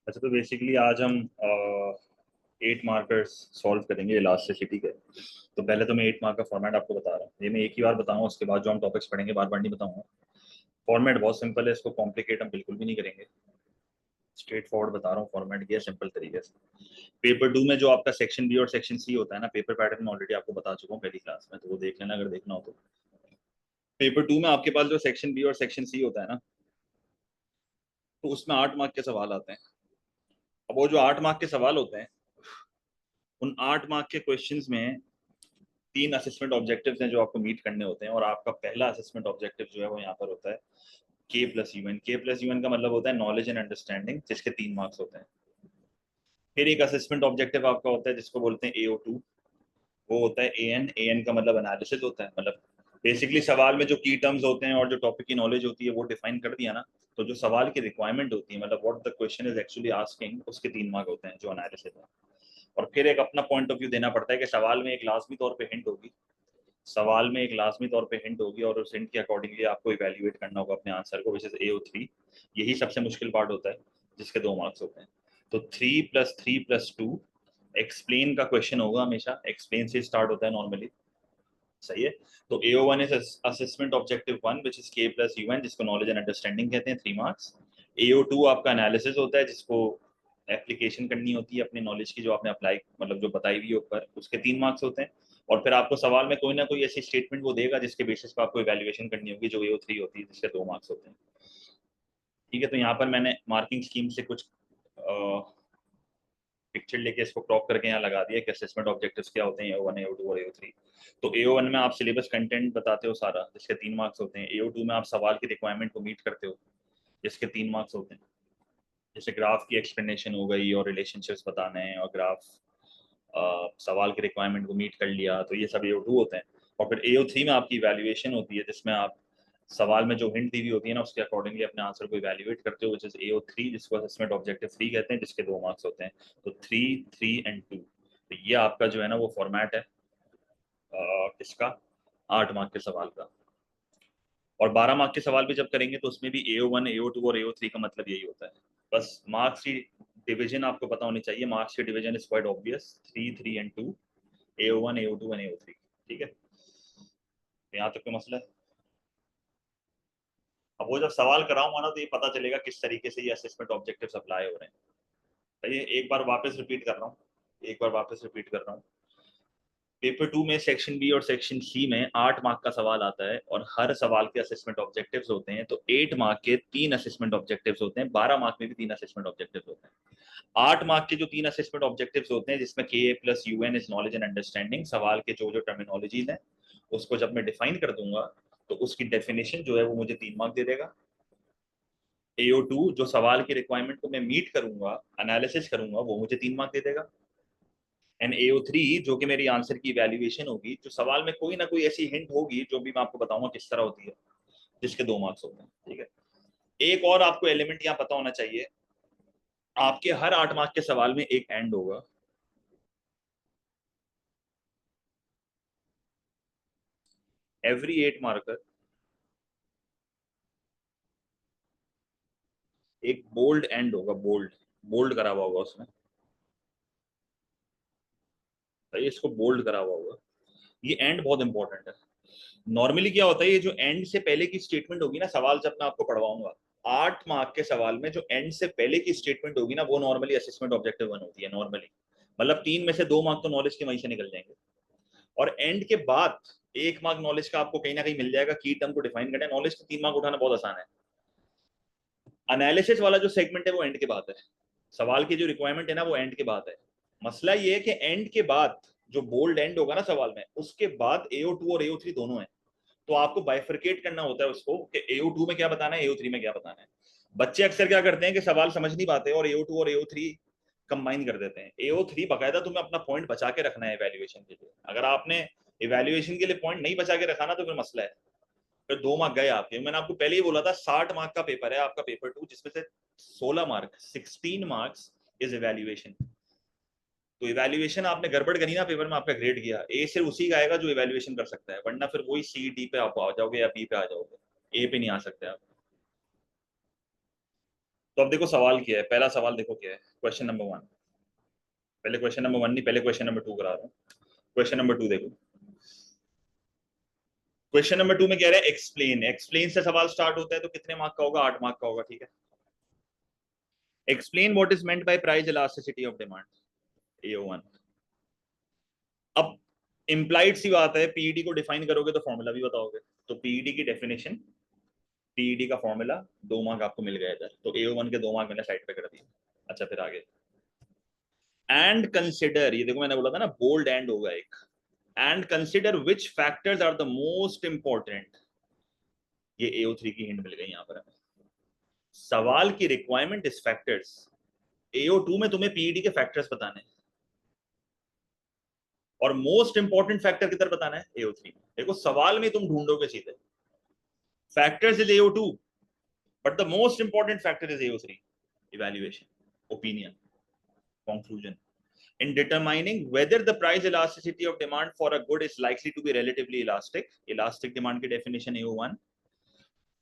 अच्छा, तो बेसिकली आज हम 8 मार्कर्स सॉल्व करेंगे इलास्टिसिटी के। तो पहले तो मैं 8 मार्क का फॉर्मेट आपको बता रहा हूँ, ये मैं एक ही बार बताऊंगा, उसके बाद जो हम टॉपिक्स पढ़ेंगे बार बार नहीं बताऊंगा। फॉर्मेट बहुत सिंपल है, इसको कॉम्प्लिकेट हम बिल्कुल भी नहीं करेंगे। स्ट्रेट फॉरवर्ड बता रहा हूँ, फॉर्मेट किया सिंपल तरीके से। पेपर 2 में जो आपका सेक्शन बी और सेक्शन सी होता है ना, पेपर पैटर्न में ऑलरेडी आपको बता चुका हूँ पहली क्लास में, तो वो देख लेना अगर देखना हो तो। पेपर 2 में आपके पास जो सेक्शन बी और सेक्शन सी होता है ना, तो उसमें 8 मार्क के सवाल आते हैं। अब वो जो 8 मार्क के सवाल होते हैं, उन 8 मार्क के क्वेश्चंस में 3 असेसमेंट ऑब्जेक्टिव्स हैं जो आपको मीट करने होते हैं। और आपका पहला असेसमेंट ऑब्जेक्टिव जो है वो यहाँ पर होता है K+UN। K+UN का मतलब होता है नॉलेज एंड अंडरस्टैंडिंग, जिसके 3 मार्क्स होते हैं। फिर एक असेसमेंट ऑब्जेक्टिव आपका होता है जिसको बोलते हैं AO2, वो होता है AN। AN का मतलब एनालिसिस होता है, मतलब बेसिकली सवाल में जो की टर्म्स होते हैं और जो टॉपिक की नॉलेज होती है वो डिफाइन कर दिया ना, तो जो सवाल की रिक्वायरमेंट होती है, मतलब what the question is actually asking, उसके 3 मार्क होते हैं जो एनालिसिस है। और फिर एक अपना पॉइंट ऑफ व्यू देना पड़ता है कि सवाल में एक लाजमी तौर पे हिंट होगी, सवाल में एक लाजमी तौर पे हिंट होगी, और उस हिंट के अकॉर्डिंगली आपको इवैल्यूएट करना होगा अपने आंसर को, विच इज AO3। यही सबसे मुश्किल पार्ट होता है, जिसके 2 मार्क्स होते हैं। तो 3+3+2 एक्सप्लेन का क्वेश्चन होगा हमेशा, एक्सप्लेन से स्टार्ट होता है नॉर्मली, सही है। तो AO1 is assessment objective 1 which is K+UN, जिसको नॉलेज एंड अंडरस्टैंडिंग कहते हैं, 3 मार्क्स। AO2 आपका एनालिसिस होता है, जिसको एप्लीकेशन करनी होती है अपनी नॉलेज की, जो आपने अप्लाई मतलब जो बताई हुई है ऊपर, उसके 3 मार्क्स होते हैं। और फिर आपको सवाल में कोई ना कोई ऐसी स्टेटमेंट वो देगा जिसके बेसिस पर आपको इवैल्यूएशन करनी होगी, जो AO3 होती है, जिसके 2 मार्क्स होते हैं। ठीक है, तो यहाँ पर मैंने मार्किंग स्कीम से कुछ पिक्चर लेके इसको क्रॉप करके यहाँ लगा दिया कि असेसमेंट ऑब्जेक्टिव्स क्या होते हैं, AO1, AO2 और AO3। तो AO1 में आप सिलेबस कंटेंट बताते हो सारा, जिसके 3 मार्क्स होते हैं। AO2 में आप सवाल की रिक्वायरमेंट को मीट करते हो, जिसके 3 मार्क्स होते हैं। जैसे ग्राफ की एक्सप्लेनेशन हो गई और रिलेशनशिप्स बताने हैं, और ग्राफ सवाल की रिक्वायरमेंट को मीट कर लिया, तो ये सब AO2 होते हैं। और फिर AO3 में आपकी इवैल्यूएशन होती है, जिसमें आप सवाल में जो हिंट दी हुई होती है ना, उसके अकॉर्डिंगली अपने आंसर को इवैल्यूएट करते हो, विच इज AO3, जिसको असेसमेंट ऑब्जेक्टिव 3 कहते हैं, जिसके 2 मार्क्स होते हैं। तो 3, 3 एंड 2, तो ये आपका जो है ना वो फॉर्मेट है इसका 8 मार्क के सवाल का। और 12 मार्क के सवाल भी जब करेंगे तो उसमें भी AO1, AO2 और AO3 का मतलब यही होता है। बस मार्क्स की डिवीजन आपको पता होनी चाहिए। मार्क्स की division is quite obvious, 3, 3 and 2, AO1, AO2 and AO3। ठीक है, यहाँ तक कोई मसला है? अब वो जब सवाल कराऊंगा ना, तो ये पता चलेगा किस तरीके से ये असेसमेंट ऑब्जेक्टिव्स अप्लाई हो रहे हैं। तो ये एक बार वापस रिपीट कर रहा हूँ, एक बार वापस रिपीट कर रहा हूँ। पेपर 2 में सेक्शन बी और सेक्शन सी में 8 मार्क का सवाल आता है, और हर सवाल के असेसमेंट ऑब्जेक्टिव्स होते हैं। तो 8 मार्क के 3 असेसमेंट ऑब्जेक्टिव्स होते हैं, 12 मार्क में भी 3 असेसमेंट ऑब्जेक्टिव्स होते हैं। 8 मार्क के जो 3 असेसमेंट ऑब्जेक्टिव्स होते हैं, जिसमें K+UN is knowledge and understanding, सवाल के जो जो टर्मिनोलॉजीज हैं उसको जब मैं डिफाइन कर दूंगा, तो उसकी डेफिनेशन जो है वो मुझे 3 मार्क दे देगा। AO2 जो सवाल की रिक्वायरमेंट को मैं मीट करूंगा, एनालिसिस करूंगा, वो मुझे 3 मार्क दे देगा। एंड AO3 जो कि मेरी आंसर की वैल्यूएशन होगी, जो सवाल में कोई ना कोई ऐसी हिंट होगी जो भी मैं आपको बताऊंगा किस तरह होती है, जिसके 2 मार्क्स होते हैं। ठीक है, एक और आपको एलिमेंट यहाँ पता होना चाहिए, आपके हर 8 मार्क के सवाल में एक एंड होगा। एवरी 8 मार्कर एक बोल्ड एंड होगा, बोल्ड बोल्ड करा हुआ होगा उसमें, तो इसको बोल्ड करा हुआ होगा। ये एंड बहुत इंपॉर्टेंट है। नॉर्मली क्या होता है, ये जो एंड से पहले की स्टेटमेंट होगी ना, सवाल जब मैं आपको पढ़वाऊंगा, 8 मार्क के सवाल में जो एंड से पहले की स्टेटमेंट होगी ना, वो नॉर्मली असेसमेंट ऑब्जेक्टिव 1 होती है नॉर्मली। मतलब 3 में से 2 मार्क तो नॉलेज के वहीं से निकल जाएंगे। और एंड के बाद 1 मार्क नॉलेज का आपको कहीं ना कहीं मिल जाएगा, की टर्म को डिफाइन करना है। नॉलेज के 3 मार्क उठाना बहुत आसान है। एनालिसिस वाला जो सेगमेंट है वो एंड के बाद है, सवाल की जो रिक्वायरमेंट है ना वो एंड के बाद है। मसला ये है कि एंड के बाद जो बोल्ड एंड होगा ना सवाल में, उसके बाद AO2 और AO3 दोनों है। तो आपको बाइफरकेट करना होता है उसको कि AO2 में क्या बताना है, AO3 में क्या बताना है। बच्चे अक्सर क्या करते हैं कि सवाल समझ नहीं पाते और AO2 और AO3 कंबाइन कर देते हैं। AO3 बकायदा तुम्हें अपना पॉइंट बचा के रखना है इवैल्यूएशन के लिए। अगर आपने इवैल्यूएशन के लिए पॉइंट नहीं बचा के रखा ना, तो फिर मसला है, फिर 2 मार्क गए आपके। मैंने आपको पहले ही बोला था 60 मार्क का पेपर है आपका पेपर 2, जिसमें से 16 मार्क 16 मार्क्स इज इवैल्यूएशन। तो इवैल्यूएशन आपने गड़बड़ करी ना पेपर में, आपका ग्रेड गया। ए सिर्फ उसी का आएगा जो इवैल्यूएशन कर सकता है, वरना फिर वही C, D पे आप आ जाओगे या B पे आ जाओगे, A पे नहीं आ सकते आप। तो अब देखो सवाल क्या है, पहला सवाल देखो क्या है, क्वेश्चन नंबर 1। पहले क्वेश्चन नंबर 1 नहीं, पहले क्वेश्चन नंबर 2 करा रहा हूँ। क्वेश्चन नंबर 2 देखो। क्वेश्चन नंबर 2 में कह रहे हैं एक्सप्लेन। एक्सप्लेन से सवाल स्टार्ट होता है तो कितने मार्क का होगा? 8 मार्क का होगा, ठीक है। Explain what is meant bye price elasticity of demand, AO1। अब इम्प्लाइड सी बात है, पीईडी को डिफाइन करोगे तो फॉर्मूला भी बताओगे। तो पीईडी की डेफिनेशन, पीईडी का फॉर्मूला, 2 मार्क आपको मिल गया इधर, तो AO1 के 2 मार्क मैंने साइड पे कर दिए। अच्छा फिर आगे, एंड कंसिडर, ये देखो मैंने बोला था ना बोल्ड एंड होगा एक, and consider which factors are the most important. ये AO3 की हिंट मिल गई यहां पर हमें। सवाल की रिक्वायरमेंट इज फैक्टर्स, AO2 में तुम्हें पीईडी के फैक्टर्स बताने हैं, और मोस्ट इंपॉर्टेंट फैक्टर किधर बताना है? AO3 में। देखो सवाल में तुम ढूंढोगे सीधे factors is AO2, but the most important factor is AO3, evaluation, opinion, conclusion. In determining whether the price elasticity of demand for a good is likely to be relatively elastic, elastic demand की definition AO1,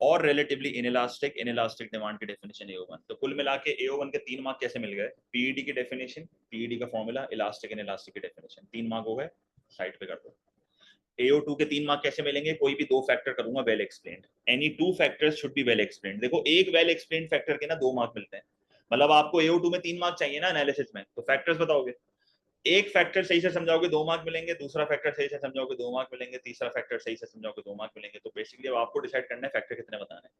और relatively inelastic, inelastic demand की definition AO1। तो कुल मिला के AO1 के 3 mark कैसे मिल गए? पीईडी की डेफिनेशन, पीईडी का फॉर्मूला, इलास्टिक इनइलास्टिक की डेफिनेशन, 3 मार्क हो गए, साइड पे कर दो। AO2 के 3 मार्क कैसे मिलेंगे? कोई भी 2 फैक्टर करूंगा well explained, any 2 factors should be well explained. देखो एक वेल एक्सप्लेन्ड फैक्टर के ना 2 मार्क मिलते हैं, मतलब आपको AO2 में 3 मार्क चाहिए ना एनालिसिस में, तो फैक्टर्स बताओगे। एक फैक्टर सही से समझाओगे 2 मार्क मिलेंगे, दूसरा फैक्टर सही से समझाओगे 2 मार्क मिलेंगे, तीसरा फैक्टर सही से समझाओगे 2 मार्क मिलेंगे। तो बेसिकली अब आपको डिसाइड करना है फैक्टर कितने बताने हैं।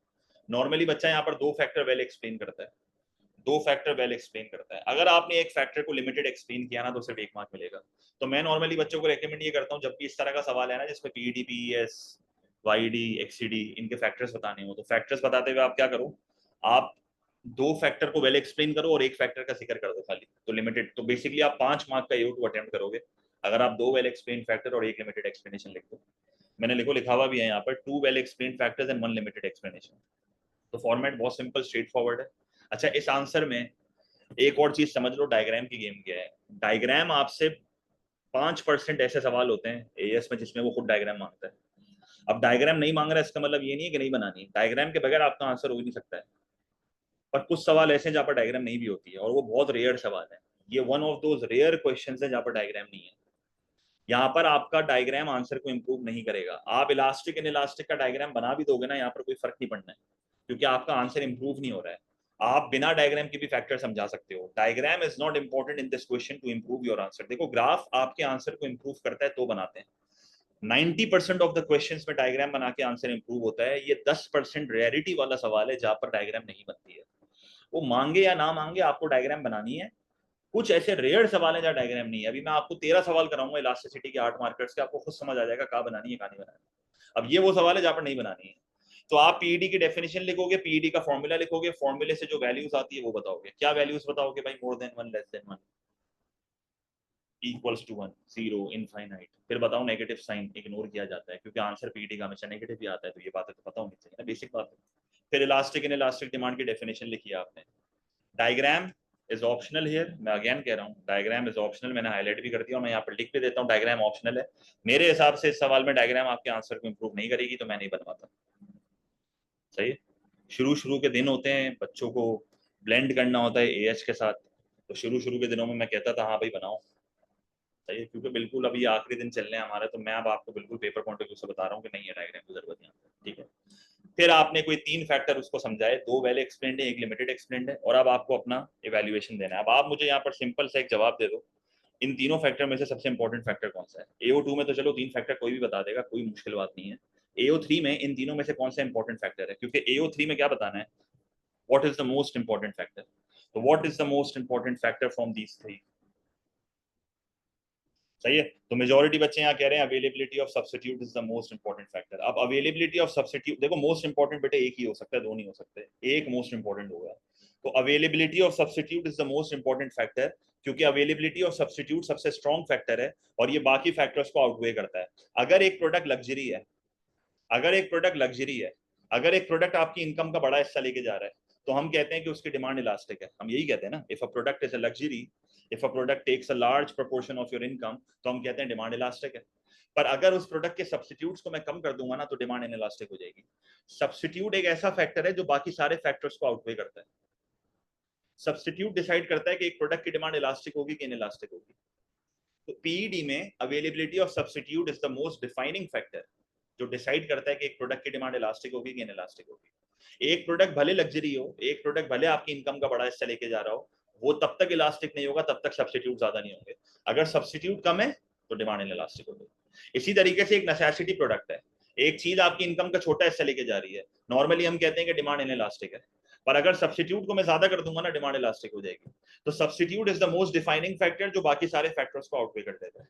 नॉर्मली बच्चा यहाँ पर 2 फैक्टर वेल एक्सप्लेन करता है, 2 फैक्टर वेल एक्सप्लेन करता है। अगर आपने एक फैक्टर को लिमिटेड एक्सप्लेन किया ना तो सिर्फ 1 मार्क मिलेगा। तो मैं नॉर्मली बच्चों को रेकमेंड ये करता हूँ, जब भी इस तरह का सवाल है ना जिसमें पीईडी, पीईएस, वाईडी, एक्सीडी, इनके फैक्टर्स बताने हो, तो फैक्टर्स बताते हुए आप क्या करो, आप 2 फैक्टर को वेल एक्सप्लेन करो और एक फैक्टर का जिक्र कर दो खाली, तो लिमिटेड। तो बेसिकली आप 5 मार्क का AO2 अटेम्प्ट करोगे अगर आप 2 वेल एक्सप्लेन फैक्टर और एक लिमिटेड एक्सप्लेनेशन लिख दो। मैंने लिखा हुआ भी है यहाँ पर, 2 well explain factors and 1 limited explanation. तो फॉर्मेट बहुत सिंपल स्ट्रेट फॉरवर्ड है। अच्छा इस आंसर में एक और चीज समझ लो, डायग्राम की गेम क्या है। डायग्राम आपसे 5% ऐसे सवाल होते हैं एएस में जिसमें वो खुद डायग्राम मांगता है। अब डायग्राम नहीं मांग रहा है इसका मतलब ये नहीं है कि नहीं बनानी, डायग्राम के बगैर आपका आंसर हो ही नहीं सकता है। पर कुछ सवाल ऐसे हैं जहाँ पर डायग्राम नहीं भी होती है, और वो बहुत रेयर सवाल है। ये one of those rare question है जहाँ पर डायग्राम नहीं है। यहाँ पर आपका डायग्राम आंसर को इंप्रूव नहीं करेगा। आप इलास्टिक इन इलास्टिक का डायग्राम बना भी दोगे ना, यहाँ पर कोई फर्क नहीं पड़ना है, क्योंकि आपका आंसर इंप्रूव नहीं हो रहा है। आप बिना डायग्राम के भी फैक्टर समझा सकते हो। Diagram is not important in this question to improve your answer. देखो ग्राफ आपके आंसर को इंप्रूव करता है तो बनाते हैं। 90% ऑफ द क्वेश्चंस में डायग्राम बना के आंसर इंप्रूव होता है। ये 10% रेयरिटी वाला सवाल है जहां पर डायग्राम नहीं बनती है। वो मांगे या ना मांगे आपको डायग्राम बनानी है। कुछ ऐसे रेयर सवाल है जहाँ डायग्राम नहीं है। अभी मैं आपको 13 सवाल कराऊंगा इलास्टिसिटी के 8 मार्कर्स के, आपको खुद समझ आ जाएगा कहाँ बनानी है कहाँ नहीं बनानी है। अब ये वो सवाल है जहाँ पर नहीं बनानी है। तो आप पीईडी की डेफिनेशन लिखोगे, पीईडी का फॉर्मूला लिखोगे, फॉर्मूले से जो वैल्यूज आती है वो बताओगे। क्या वैल्यूज बताओगे भाई? More than 1, less than 1, equals to 1, 0, infinite. फिर बताओ नेगेटिव साइन इग्नोर किया जाता है क्योंकि आंसर पीईडी का हमेशा नेगेटिव ही आता है, तो ये बातें तो पता होनी चाहिए ना, बेसिक बात है। फिर इलास्टिक इन इलास्टिक डिमांड की डेफिनेशन लिखी है आपने। डायग्राम इज ऑप्शनल हियर, मैं अगेन कह रहा हूँ डायग्राम इज ऑप्शनल। मैंने हाईलाइट भी कर दिया और मैं यहाँ पर लिख भी देता हूँ डायग्राम ऑप्शनल है। मेरे हिसाब से इस सवाल में डायग्राम आपके आंसर को इंप्रूव नहीं करेगी, तो मैं नहीं बनवाता। सही है। शुरू शुरू के दिन होते हैं, बच्चों को ब्लेंड करना होता है एएच के साथ, तो शुरू शुरू के दिनों में मैं कहता था हाँ भाई बनाओ। सही है, क्योंकि बिल्कुल अभी आखिरी दिन चल रहे हैं हमारे, तो मैं अब आपको बिल्कुल पेपर पॉइंट ऑफ व्यू से बता रहा हूँ कि नहीं है डायग्राम की जरूरत यहाँ पे, ठीक है। फिर आपने कोई 3 फैक्टर उसको समझाए, 2 वेल एक्सप्लेन्ड है, 1 लिमिटेड एक्सप्लेन्ड है, और अब आपको अपना इवैल्यूएशन देना है। अब आप मुझे यहाँ पर सिंपल सा एक जवाब दे दो, इन तीनों फैक्टर में से सबसे इंपॉर्टेंट फैक्टर कौन सा है? AO2 में तो चलो 3 फैक्टर कोई भी बता देगा, कोई मुश्किल बात नहीं है। AO3 में इन तीनों में से कौन सा इंपॉर्टेंट फैक्टर है? क्योंकि AO3 में क्या बताना है, what is the most important factor. तो what is the most important factor from these 3? सही है। तो मेजॉरिटी बच्चे यहाँ कह रहे हैं availability of substitute is the most important factor. अब अवेलेबिलिटी ऑफ सब्स्टिट्यूट देखो, मोस्ट इंपॉर्टेंट बेटे एक ही हो सकता है, 2 नहीं हो सकते, एक मोस्ट इंपॉर्टेंट होगा। तो availability of substitute is the most important factor, क्योंकि अवेलेबिलिटी ऑफ सब्स्टिट्यूट सबसे स्ट्रॉन्ग फैक्टर है और ये बाकी फैक्टर्स को आउटवे करता है। अगर एक प्रोडक्ट लग्जरी है, अगर एक प्रोडक्ट लग्जरी है, अगर एक प्रोडक्ट आपकी इनकम का बड़ा हिस्सा लेके जा रहा है, तो हम कहते हैं कि उसकी डिमांड इलास्टिक है। हम यही कहते हैं ना, if a product is a luxury, if a product takes a large proportion of your income, तो हम कहते हैं डिमांड इलास्टिक है। पर अगर उस प्रोडक्ट के सब्स्टिट्यूट्स को मैं कम कर दूंगा ना, तो डिमांड इनइलास्टिक हो जाएगी। सब्स्टिट्यूट एक ऐसा फैक्टर है जो बाकी सारे फैक्टर्स को आउटवे करता है। सब्स्टिट्यूट डिसाइड करता है कि एक प्रोडक्ट की डिमांड इलास्टिक होगी कि इनइलास्टिक होगी। तो पीईडी में availability of substitute is the most defining factor, जो डिसाइड करता है कि एक प्रोडक्ट की डिमांड इलास्टिक होगी कि इनइलास्टिक होगी। एक प्रोडक्ट भले लग्जरी हो, एक प्रोडक्ट भले आपकी इनकम का बड़ा हिस्सा लेके जा रहा हो, वो तब तक इलास्टिक नहीं होगा, तब तक सब्स्टिट्यूट ज्यादा नहीं होंगे। अगर सब्स्टिट्यूट कम है तो डिमांड इनइलास्टिक होगी। इसी तरीके से एक नेसेसिटी प्रोडक्ट है, एक चीज आपकी इनकम का छोटा हिस्सा लेके जा रही है, नॉर्मली हम कहते हैं कि डिमांड इनइलास्टिक है, पर अगर सब्स्टिट्यूट को मैं ज्यादा कर दूंगा ना, डिमांड इलास्टिक हो जाएगी। तो substitute is the most defining factor, जो बाकी सारे फैक्टर्स को आउटवे कर देता है।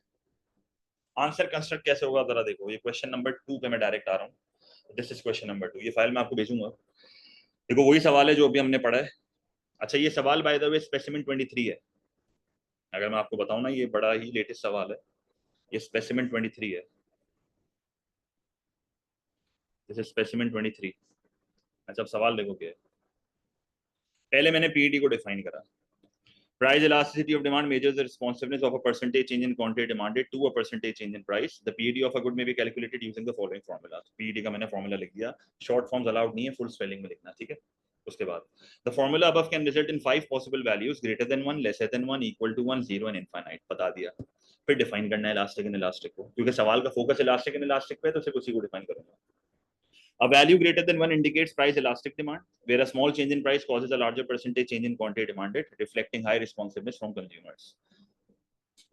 आंसर कंस्ट्रक्ट कैसे होगा जरा देखो, ये क्वेश्चन नंबर 2 पे मैं डायरेक्ट आ रहा हूँ। दिस इज क्वेश्चन नंबर 2, ये फाइल मैं आपको भेजूंगा। देखो वही सवाल है जो अभी हमने पढ़ा है। अच्छा ये सवाल बाय द वे स्पेसिमेन 23 है, अगर मैं आपको बताऊं ना, ये बड़ा ही लेटेस्ट सवाल है, ये स्पेसिमेन 23 है। This is specimen 23। अच्छा अब सवाल देखो क्या है। पहले मैंने पीईडी को डिफाइन करा। Price elasticity of demand measures the responsiveness of a percentage change in quantity demanded to a percentage change in price. The PED of a good may be calculated using the following formula. PED का मैंने formula लिख दिया, short forms allowed नहीं है, full spelling में लिखना, ठीक है। उसके बाद the formula above can result in 5 possible values, greater than 1, lesser than 1, equal to 1, 0 and infinite। बता दिया। फिर डिफाइन करना है इलास्टिक एंड इलास्टिक को, क्योंकि सवाल का फोकस इलास्टिक एंड इलास्टिक पे है, तो सिर्फ उसी को डिफाइन करूंगा। A value greater than 1 indicates price elastic demand, where a small change in price causes a larger percentage change in quantity demanded, reflecting high responsiveness from consumers.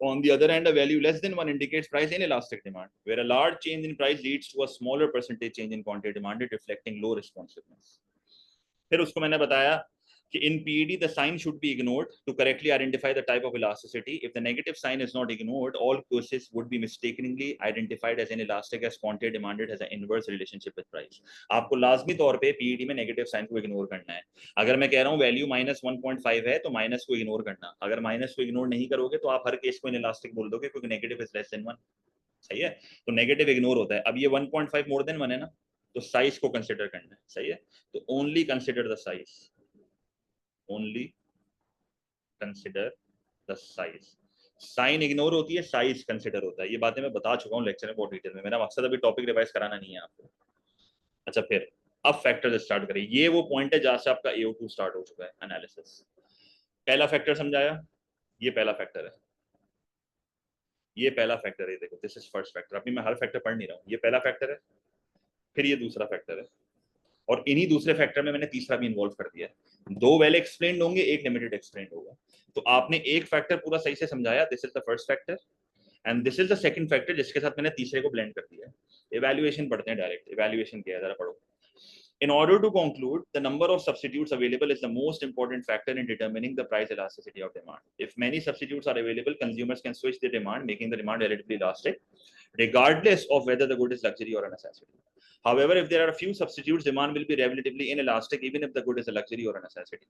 On the other hand, a value less than 1 indicates price inelastic demand, where a large change in price leads to a smaller percentage change in quantity demanded, reflecting low responsiveness. फिर उसको मैंने बताया कि in PED the sign should be ignored to correctly identify the type of elasticity. If the negative sign is not ignored, all cases would be mistakenly identified as inelastic, as quantity demanded has an inverse relationship with price. आपको लाजमी तौर पे PED में negative sign को ignore करना है। अगर मैं कह रहा हूँ वैल्यू -1.5 है तो माइनस को इग्नोर करना, अगर माइनस को इग्नोर नहीं करोगे तो आप हर केस को इनइलास्टिक बोल दोगे, क्योंकि नेगेटिव इज लेस देन 1। सही है, तो नेगेटिव इग्नोर होता है। अब ये 1.5 मोर देन 1 है ना, तो साइज को कंसिडर करना है। सही है, तो only consider the size, only consider the size. Sign ignore होती है, साइज कंसिडर होता है। ये बातें मैं बता चुका हूँ लेक्चर में बहुत डिटेल में, मेरा मकसद अभी टॉपिक रिवाइज कराना नहीं है आपको। अच्छा फिर अब फैक्टर्स स्टार्ट करें। ये वो पॉइंट है जहां से आपका AO2 स्टार्ट हो चुका है एनालिसिस। पहला फैक्टर समझाया, ये पहला फैक्टर है, ये पहला फैक्टर है। देखो दिस इज फर्स्ट फैक्टर। अभी मैं हर फैक्टर पढ़ नहीं रहा हूँ, ये पहला फैक्टर है, फिर ये दूसरा फैक्टर है, और इन्हीं दूसरे फैक्टर में मैंने तीसरा भी इन्वॉल्व कर दिया है। दो वेल एक्सप्लेन्ड होंगे, एक लिमिटेड एक्सप्लेन्ड होगा। तो आपने एक फैक्टर पूरा सही से समझाया, this is the first factor, and this is the second factor जिसके साथ मैंने तीसरे को ब्लेंड कर दिया है। इवैल्यूएशन पढ़ते हैं डायरेक्ट। इवैल्यूएशन क्या है जरा पढ़ो। In order to conclude, the number of substitutes available is the most important factor in determining the price elasticity of demand. If many substitutes are available, consumers can switch their demand, making the demand relatively elastic, regardless of whether the good is luxury or a necessity. However, if there are a few substitutes, demand will be relatively inelastic, even if the good is a luxury or a necessity.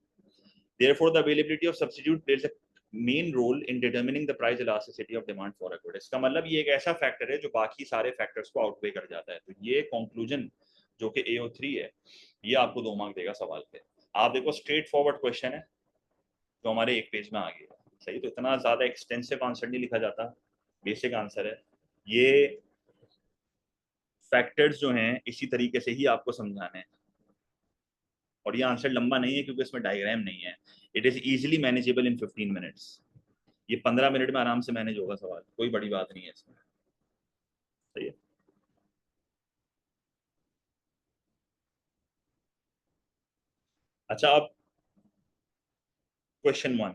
Therefore, the availability of substitute plays a main role in determining the price elasticity of demand for a good. इसका मतलब ये एक ऐसा factor है जो बाकी सारे factors को आउटवे कर जाता है। तो ये कंक्लूजन जो कि AO3 है, ये आपको 2 मार्क देगा सवाल पे। आप देखो स्ट्रेट फॉरवर्ड क्वेश्चन है जो हमारे एक पेज में आ गया। सही, तो इतना ज्यादा एक्सटेंसिव आंसर नहीं लिखा जाता, बेसिक आंसर है। ये फैक्टर्स जो हैं इसी तरीके से ही आपको समझाने हैं, और ये आंसर लंबा नहीं है क्योंकि इसमें डायग्राम नहीं है। It is easily manageable in 15 minutes. ये 15 मिनट में आराम से मैनेज होगा सवाल, कोई बड़ी बात नहीं है इसमें। सही है। अच्छा अब question 1,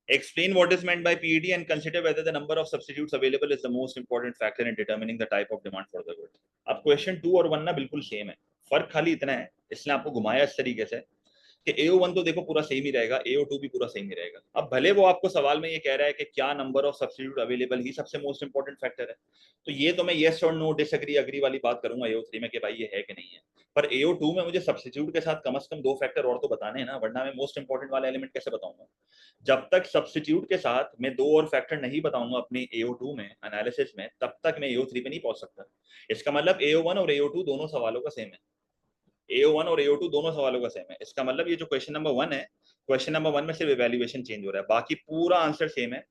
explain what is meant by PED and consider whether the number of substitutes available is the most important factor in determining the type of demand for the good. अब क्वेश्चन 2 और 1 ना बिल्कुल सेम है, फर्क खाली इतना है, इसलिए आपको घुमाया इस तरीके से कि AO1 तो देखो पूरा सेम ही रहेगा, AO2 भी पूरा सेम ही रहेगा। अब भले वो आपको सवाल में ये कह रहा है कि क्या नंबर ऑफ सब्स्टिट्यूट अवेलेबल ही सबसे मोस्ट इंपॉर्टेंट फैक्टर है, तो ये तो मैं येस और नो, डिसएग्री, अग्री वाली बात करूंगा AO3 में कि भाई ये है कि नहीं है। पर AO2 में मुझे सब्स्टिट्यूट के साथ कम से कम 2 फैक्टर और तो बताने हैं ना, वरना मैं मोस्ट इंपॉर्टेंट वाला एलिमेंट कैसे बताऊंगा। जब तक सब्स्टिट्यूट के साथ मैं 2 और फैक्टर नहीं बताऊंगा अपनी AO2 में एनालिसिस में, तब तक मैं AO3 पे नहीं पहुंच सकता। इसका मतलब AO1 और AO2 दोनों सवालों का सेम है, AO1 और AO2 दोनों सवालों का सेम है। इसका मतलब ये जो क्वेश्चन नंबर 1 है, क्वेश्चन नंबर 1 में सिर्फ इवैल्यूएशन चेंज हो रहा है, बाकी पूरा आंसर सेम है,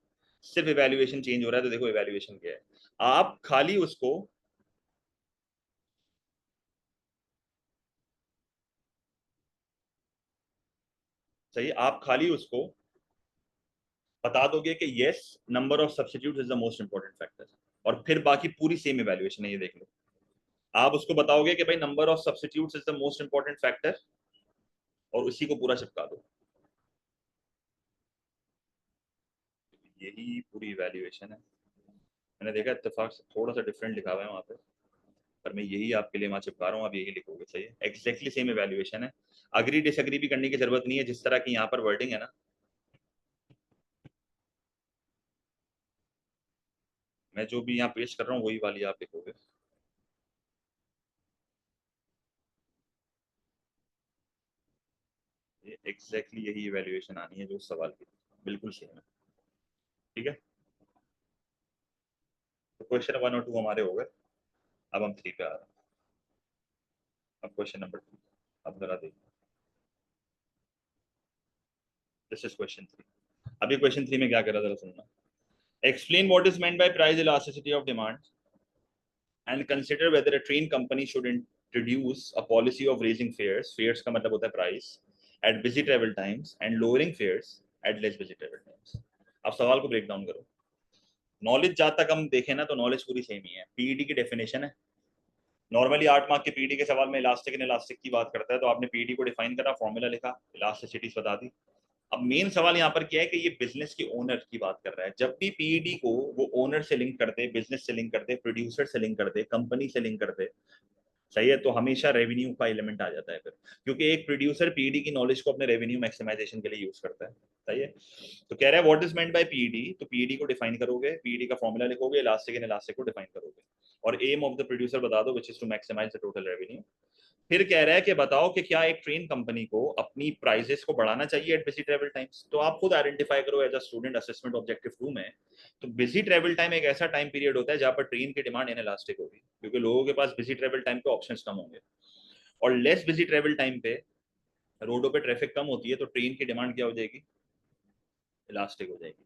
सिर्फ इवैल्यूएशन चेंज हो रहा है। तो देखो इवैल्यूएशन क्या है, आप खाली उसको सही है, आप खाली उसको बता दोगे कि yes number of substitute is the most important factor, और फिर बाकी पूरी सेम इवैल्यूएशन है, ये देख लो। आप उसको बताओगे कि भाई number of substitutes is the most important factor, और उसी को पूरा चिपका दो। यही पूरी इवैल्यूएशन है। मैंने देखा इत्तेफाक से थोड़ा सा डिफरेंट लिखा हुआ है वहाँ पे, पर मैं यही आपके लिए वहाँ चिपका रहा हूँ, आप यही लिखोगे। सही है, एक्जैक्टली सेम इवैल्यूएशन है। अग्री डिसएग्री भी करने की जरूरत नहीं है, जिस तरह की यहाँ पर वर्डिंग है ना, मैं जो भी यहाँ पेश कर रहा हूँ वही वाली आप लिखोगे। ये एग्जैक्टली यही इवैल्यूएशन आनी है जो उस सवाल की, बिल्कुल सेम है। ठीक है, तो क्वेश्चन 1 और 2 हमारे हो गए। अब हम 3 पे आ रहे हैं। अब क्वेश्चन नंबर 2, अब जरा देखिए, दिस इज क्वेश्चन 3। अभी क्वेश्चन 3 में क्या कर रहा था, जरा सुनना। Explain what is meant bye price elasticity of demand and consider whether a train company should introduce a policy of raising fares, fares का मतलब होता है price, at busy travel times and lowering fares at less busy travel times। अब सवाल को break down करो। Knowledge जहाँ तक हम देखें ना, तो नॉलेज पूरी सेम ही है। पीईडी की डेफिनेशन है, नॉर्मली 8 मार्क के पीईडी के सवाल में इलास्टिक एंड इलास्टिक की बात करता है, तो आपने पीईडी को डिफाइन करा, फॉर्मूला लिखा, इलास्टिसिटीज बता दी। अब मेन सवाल यहाँ पर क्या है कि ये बिजनेस के ओनर की बात कर रहा है। जब भी पीईडी को वो ओनर से लिंक करते, बिजनेस से लिंक करते, प्रोड्यूसर से लिंक करते, कंपनी से लिंक करते, सही है, तो हमेशा रेवेन्यू का एलिमेंट आ जाता है फिर, क्योंकि एक प्रोड्यूसर पीईडी की नॉलेज को अपने रेवेन्यू मैक्सिमाइजेशन के लिए यूज करता है। सही है, तो कह रहा है what is meant by PED, तो पीईडी को डिफाइन करोगे, पीईडी का फॉर्मूला लिखोगे, इलास्टिक एंड इलास्टिक को डिफाइन करोगे, और एम ऑफ द प्रोड्यूसर बता दो, which is to maximise the total revenue. फिर कह रहा है कि बताओ कि क्या एक ट्रेन कंपनी को अपनी प्राइसेस को बढ़ाना चाहिए एट बिजी ट्रेवल टाइम्स। तो आप खुद आइडेंटिफाई करो as a student, assessment objective 2 में। तो बिजी ट्रेवल टाइम एक ऐसा टाइम पीरियड होता है जहां पर ट्रेन की डिमांड इनइलास्टिक होगी, क्योंकि लोगों के पास बिजी ट्रेवल टाइम पे ऑप्शंस कम होंगे, और लेस बिजी ट्रेवल टाइम पे रोडों पे ट्रैफिक कम होती है, तो ट्रेन की डिमांड क्या हो जाएगी, इलास्टिक हो जाएगी।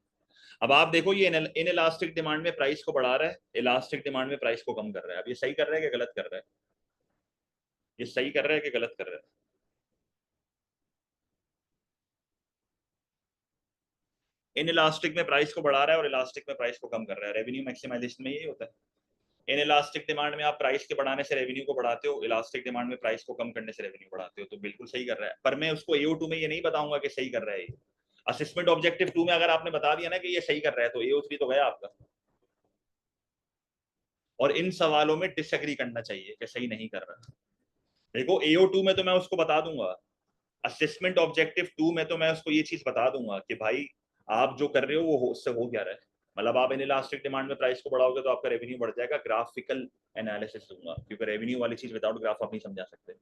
अब आप देखो, ये इन इलास्टिक डिमांड में प्राइस को बढ़ा रहा है, इलास्टिक डिमांड में प्राइस को कम कर रहा है। अब ये सही कर रहा है कि गलत कर रहा है, ये सही कर रहा है कि गलत कर रहा है? इन इलास्टिक में प्राइस को बढ़ा रहा है और इलास्टिक में प्राइस को कम कर रहा है। रेवेन्यू मैक्सिमाइजेशन में यही होता है। इन इलास्टिक डिमांड में आप प्राइस के बढ़ाने से रेवेन्यू को बढ़ाते हो, इलास्टिक डिमांड में प्राइस को कम करने से रेवेन्यू बढ़ाते हो, तो बिल्कुल सही कर रहा है। पर मैं उसको AO2 में ये नहीं बताऊंगा कि सही कर रहा है ये। असेसमेंट ऑब्जेक्टिव 2 में अगर आपने बता दिया ना कि ये सही कर रहा है, तो AO3 तो गया आपका। और इन सवालों में डिसएग्री करना चाहिए कि सही नहीं कर रहा। देखो, AO2 में तो मैं उसको बता दूंगा, असेसमेंट ऑब्जेक्टिव 2 में तो मैं उसको ये चीज बता दूंगा कि भाई आप जो कर रहे हो वो उससे हो क्या रहा है। मतलब आप इन इलास्टिक डिमांड में प्राइस को बढ़ाओगे तो आपका रेवेन्यू बढ़ जाएगा, ग्राफिकल एनालिसिस दूंगा, क्योंकि रेवेन्यू वाली चीज विदाउट ग्राफ आप नहीं समझा सकते।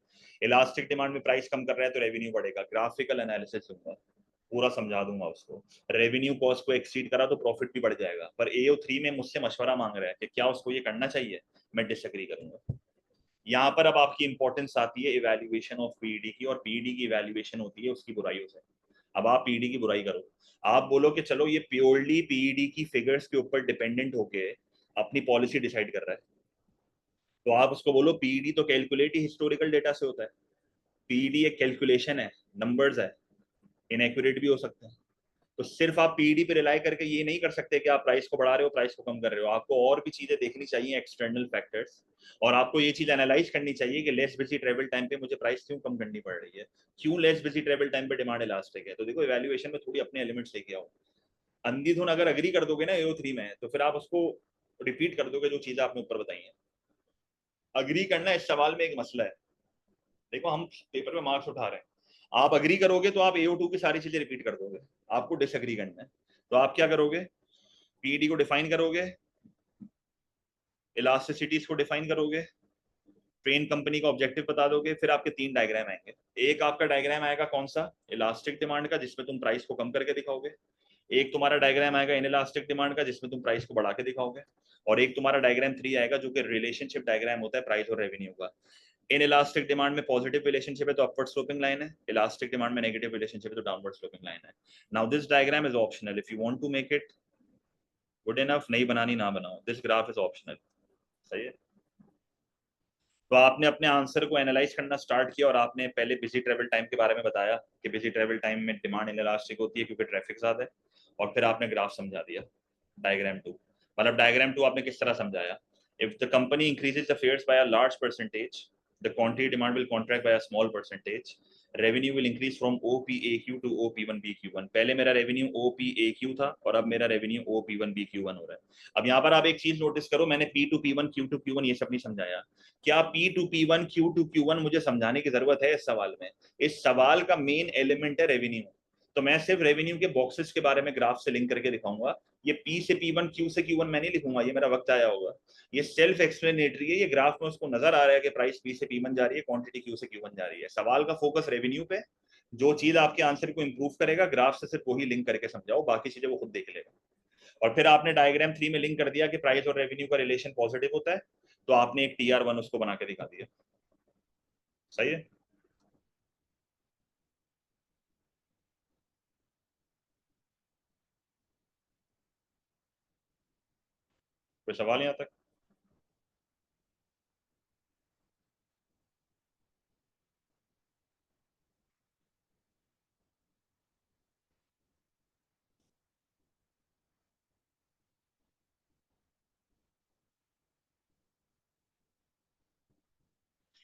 इलास्टिक डिमांड में प्राइस कम कर रहा है तो रेवेन्यू बढ़ेगा, ग्राफिकल एनालिसिस दूंगा, पूरा समझा दूंगा उसको। रेवेन्यू कॉस्ट को एक्सीड करा तो प्रॉफिट भी बढ़ जाएगा। पर AO3 में मुझसे मशवरा मांग रहा है कि क्या उसको ये करना चाहिए, मैं डिसएग्री करूंगा। यहाँ पर अब आपकी इंपॉर्टेंस आती है इवैल्यूएशन ऑफ पीईडी की, और पीईडी की इवैल्यूएशन होती है उसकी बुराइयों से। अब आप पीईडी की बुराई करो, आप बोलो कि चलो ये प्योरली पीईडी की फिगर्स के ऊपर डिपेंडेंट होके अपनी पॉलिसी डिसाइड कर रहा है, तो आप उसको बोलो पीईडी तो कैलकुलेट ही हिस्टोरिकल डेटा से होता है। पीईडी एक कैलकुलेशन है, नंबर्स है, इनएक्यूरेट भी हो सकते हैं। तो सिर्फ आप पीईडी पे रिलाई करके ये नहीं कर सकते कि आप प्राइस को बढ़ा रहे हो, प्राइस को कम कर रहे हो। आपको और भी चीजें देखनी चाहिए, एक्सटर्नल फैक्टर्स, और आपको ये चीज एनालाइज करनी चाहिए कि लेस बिजी ट्रेवल टाइम पे मुझे प्राइस क्यों कम करनी पड़ रही है, क्यों लेस बिजी ट्रेवल टाइम पे डिमांड इलास्टिक है। तो देखो, इवैल्यूएशन में थोड़ी अपने एलिमेंट्स लेके आओ। अंधी धुन अगर अग्री कर दोगे ना AO3 में, तो फिर आप उसको रिपीट कर दोगे जो चीजें आपने ऊपर बताई हैं। अग्री करना इस सवाल में एक मसला है। देखो, हम पेपर में मार्क्स उठा रहे हैं, आप अग्री करोगे तो आप AO2 की सारी चीजें रिपीट कर दोगे। आपको डिसएग्री करना है, तो आप क्या करोगे, पीईडी को डिफाइन करोगे, इलास्टिसिटीज को डिफाइन करोगे, ट्रेन कंपनी का ऑब्जेक्टिव बता दोगे, फिर आपके 3 डायग्राम आएंगे। एक आपका डायग्राम आएगा कौन सा, इलास्टिक डिमांड का, जिसमें तुम प्राइस को कम करके दिखाओगे। एक तुम्हारा डायग्राम आएगा इन इलास्टिक डिमांड का, जिसमें तुम प्राइस को बढ़ा के दिखाओगे। और एक तुम्हारा डायग्राम 3 आएगा जो कि रिलेशनशिप डायग्राम होता है प्राइस और रेवेन्यू का। इन इलास्टिक डिमांड में पॉजिटिव रिलेशनशिप है तो अपवर्ड स्लोपिंग लाइन है, इलास्टिक डिमांड में नेगेटिव रिलेशनशिप है तो डाउनवर्ड स्लोपिंग लाइन है। Now this diagram is optional, if you want to make it good enough, नहीं बनानी ना बनाओ, दिस ग्राफ इज ऑप्शनल। सही है, तो आपने अपने आंसर को एनालाइज करना स्टार्ट किया और आपने पहले बिजी ट्रेवल टाइम के बारे में बताया कि बिजी ट्रेवल टाइम में डिमांड इनइलास्टिक होती है क्योंकि ट्रैफिक ज्यादा है, और फिर आपने ग्राफ समझा दिया डायग्राम 2। मतलब डायग्राम 2 आपने किस तरह समझाया? If the company increases the fares by a large percentage, the quantity demand will contract by a small percentage, revenue will increase from OPAQ to OP1BQ1। पहले मेरा रेवेन्यू OPAQ था और अब मेरा रेवेन्यू OP1BQ1 हो रहा है। अब यहाँ पर आप एक चीज नोटिस करो, मैंने P2P1 Q2Q1 ये सब नहीं समझाया। क्या P2P1 Q2Q1 मुझे समझाने की जरूरत है इस सवाल में? इस सवाल का मेन एलिमेंट है रेवेन्यू। तो मैं सिर्फ रेवेन्यू के बॉक्सेस के बारे में ग्राफ से लिंक करके दिखाऊंगा। ये P से P1 Q से Q1 मैं नहीं लिखूंगा, ये मेरा वक्त आया होगा। ये सेल्फ एक्सप्लेनेटरी है। ये ग्राफ में उसको नजर आ रहा है कि प्राइस P से P1 जा रही है, क्वांटिटी Q से Q1 जा रही है। सवाल का फोकस रेवेन्यू पे, जो चीज आपके आंसर को इंप्रूव करेगा ग्राफ से सिर्फ वही लिंक करके समझाओ, बाकी चीजें वो खुद देख लेगा। और फिर आपने डायग्राम 3 में लिंक कर दिया कि प्राइस और रेवेन्यू का रिलेशन पॉजिटिव होता है, तो आपने एक TR1 उसको बना के दिखा दिया। सही है? कोई सवाल यहाँ तक?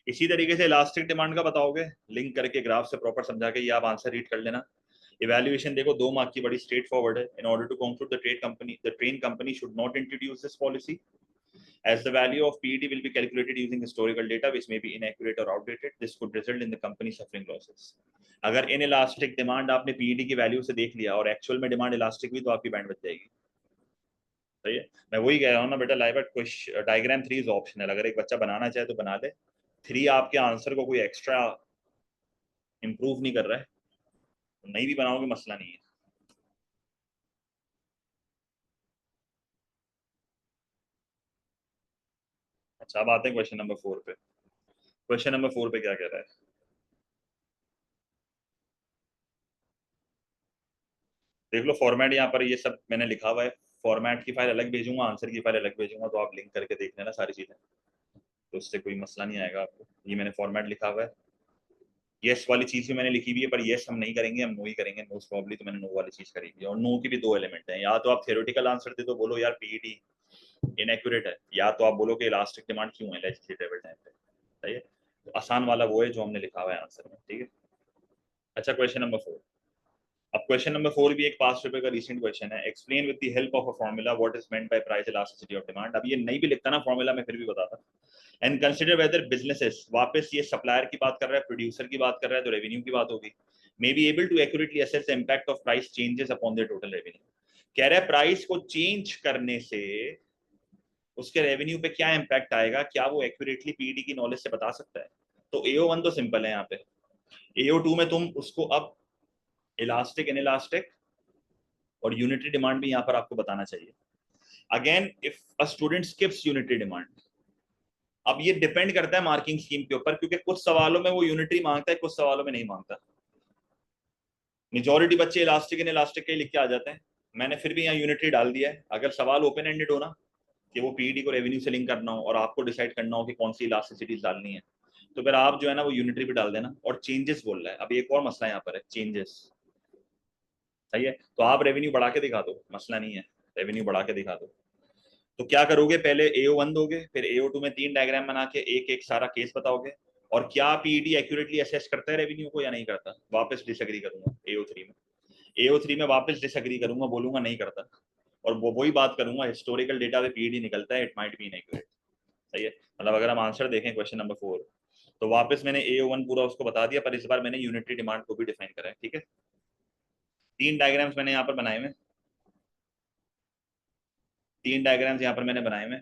इसी तरीके से इलास्टिक डिमांड का बताओगे लिंक करके ग्राफ से प्रॉपर समझा के, ये आप आंसर रीड कर लेना। इवैल्यूएशन देखो 2 मार्क की, बड़ी स्ट्रेट फॉरवर्ड है। In order to conclude the train company should not introduce this policy as the value of PET will be calculated using historical data which may be inaccurate or outdated. This could result in the company suffering losses. अगर in elastic demand आपने PET की value से देख लिया और actual में demand elastic हुई तो आपकी बैंड बच जाएगी। सही है? मैं वही कह रहा हूँ ना बेटा, लाइव डायग्राम 3 इज ऑप्शनल। अगर एक बच्चा बनाना चाहे तो बना ले। 3 आपके आंसर को कोई एक्स्ट्रा इंप्रूव नहीं कर रहा है, तो नहीं भी बनाओगे मसला नहीं है। अच्छा, अब आते हैं क्वेश्चन नंबर 4 पे। क्वेश्चन नंबर 4 पे क्या कह रहा है? देख लो फॉर्मेट यहाँ पर ये सब मैंने लिखा हुआ है। फॉर्मेट की फाइल अलग भेजूंगा, आंसर की फाइल अलग भेजूंगा, तो आप लिंक करके देख लेना सारी चीजें, तो उससे कोई मसला नहीं आएगा आपको। ये मैंने फॉर्मेट लिखा हुआ है। यस वाली चीज भी मैंने लिखी हुई है, पर यस हम नहीं करेंगे, हम नो ही करेंगे मोस्ट प्रॉब्ली। तो मैंने नो वाली चीज करी हुई है। और नो की भी 2 एलिमेंट हैं, या तो आप थ्योरेटिकल आंसर दे दो, बोलो यार PET इनएक्यूरेट है, या तो आप बोलो कि इलास्टिक डिमांड क्यों है लेजिस्लेटिव टाइम पे। सही है? तो आसान वाला वो है जो हमने लिखा हुआ है आंसर में। ठीक है? अच्छा, क्वेश्चन नंबर 4। अब क्वेश्चन नंबर 4 भी एक पास्ट पेपर का रिसेंट क्वेश्चन है। Explain with the help of a formula what is meant bye price elasticity of demand. अब ये नहीं भी लिखता ना फॉर्मूला में, फिर भी बताता। एंड कंसिडर वेदर बिजनेसेस, वापस ये सप्लायर की बात कर रहा है, प्रोड्यूसर की बात कर रहा है, तो रेवेन्यू की बात होगी। May be able to accurately assess the impact of price changes upon the total revenue. कह रहा है प्राइस को चेंज करने से उसके रेवेन्यू पे क्या इंपैक्ट आएगा, क्या वो एक्यूरेटली PET की नॉलेज से बता सकता है? तो AO1 तो सिंपल है यहाँ पे। AO2 में तुम उसको अब इलास्टिक, इन इलास्टिक और यूनिटरी डिमांड भी यहाँ पर आपको बताना चाहिए। Again if a student skips unitary demand, अब ये डिपेंड करता है मार्किंग स्कीम के ऊपर, क्योंकि कुछ सवालों में वो यूनिटरी मांगता है, कुछ सवालों में नहीं मांगता। मेजोरिटी बच्चे इलास्टिक इन इलास्टिक के लिख के आ जाते हैं। मैंने फिर भी यहाँ यूनिटरी डाल दिया है। अगर सवाल ओपन एंडेड हो ना, कि वो PET को रेवेन्यू से लिंक करना हो और आपको डिसाइड करना हो कि कौन सी इलास्टिसिटीज डालनी है, तो फिर आप जो है ना वो यूनिटरी भी डाल देना। और चेंजेस बोल रहा है, अब एक और मसला यहाँ पर है, चेंजेस। सही है? तो आप रेवेन्यू बढ़ा के दिखा दो, मसला नहीं है, रेवेन्यू बढ़ा के दिखा दो। तो क्या करोगे, पहले AO1 दोगे, फिर AO2 में 3 डायग्राम बना के एक एक सारा केस बताओगे। और क्या PET एक्यूरेटली असेस करता है रेवेन्यू को या नहीं करता? वापस डिसएग्री करूंगा AO3 में। AO3 में वापस डिसएग्री करूंगा, बोलूंगा नहीं करता। और वो वही बात करूंगा, हिस्टोरिकल डेटा पे PET निकलता है, इट माइट बी इनएक्यूरेट। सही है? मतलब अगर हम आंसर देखें क्वेश्चन नंबर 4, तो वापस मैंने AO1 पूरा उसको बता दिया, पर इस बार मैंने यूनिटरी डिमांड को भी डिफाइन करा है। ठीक है? 3 डायग्राम्स मैंने यहाँ पर बनाए हुए, 3 डायग्राम्स यहाँ पर मैंने बनाए हुए।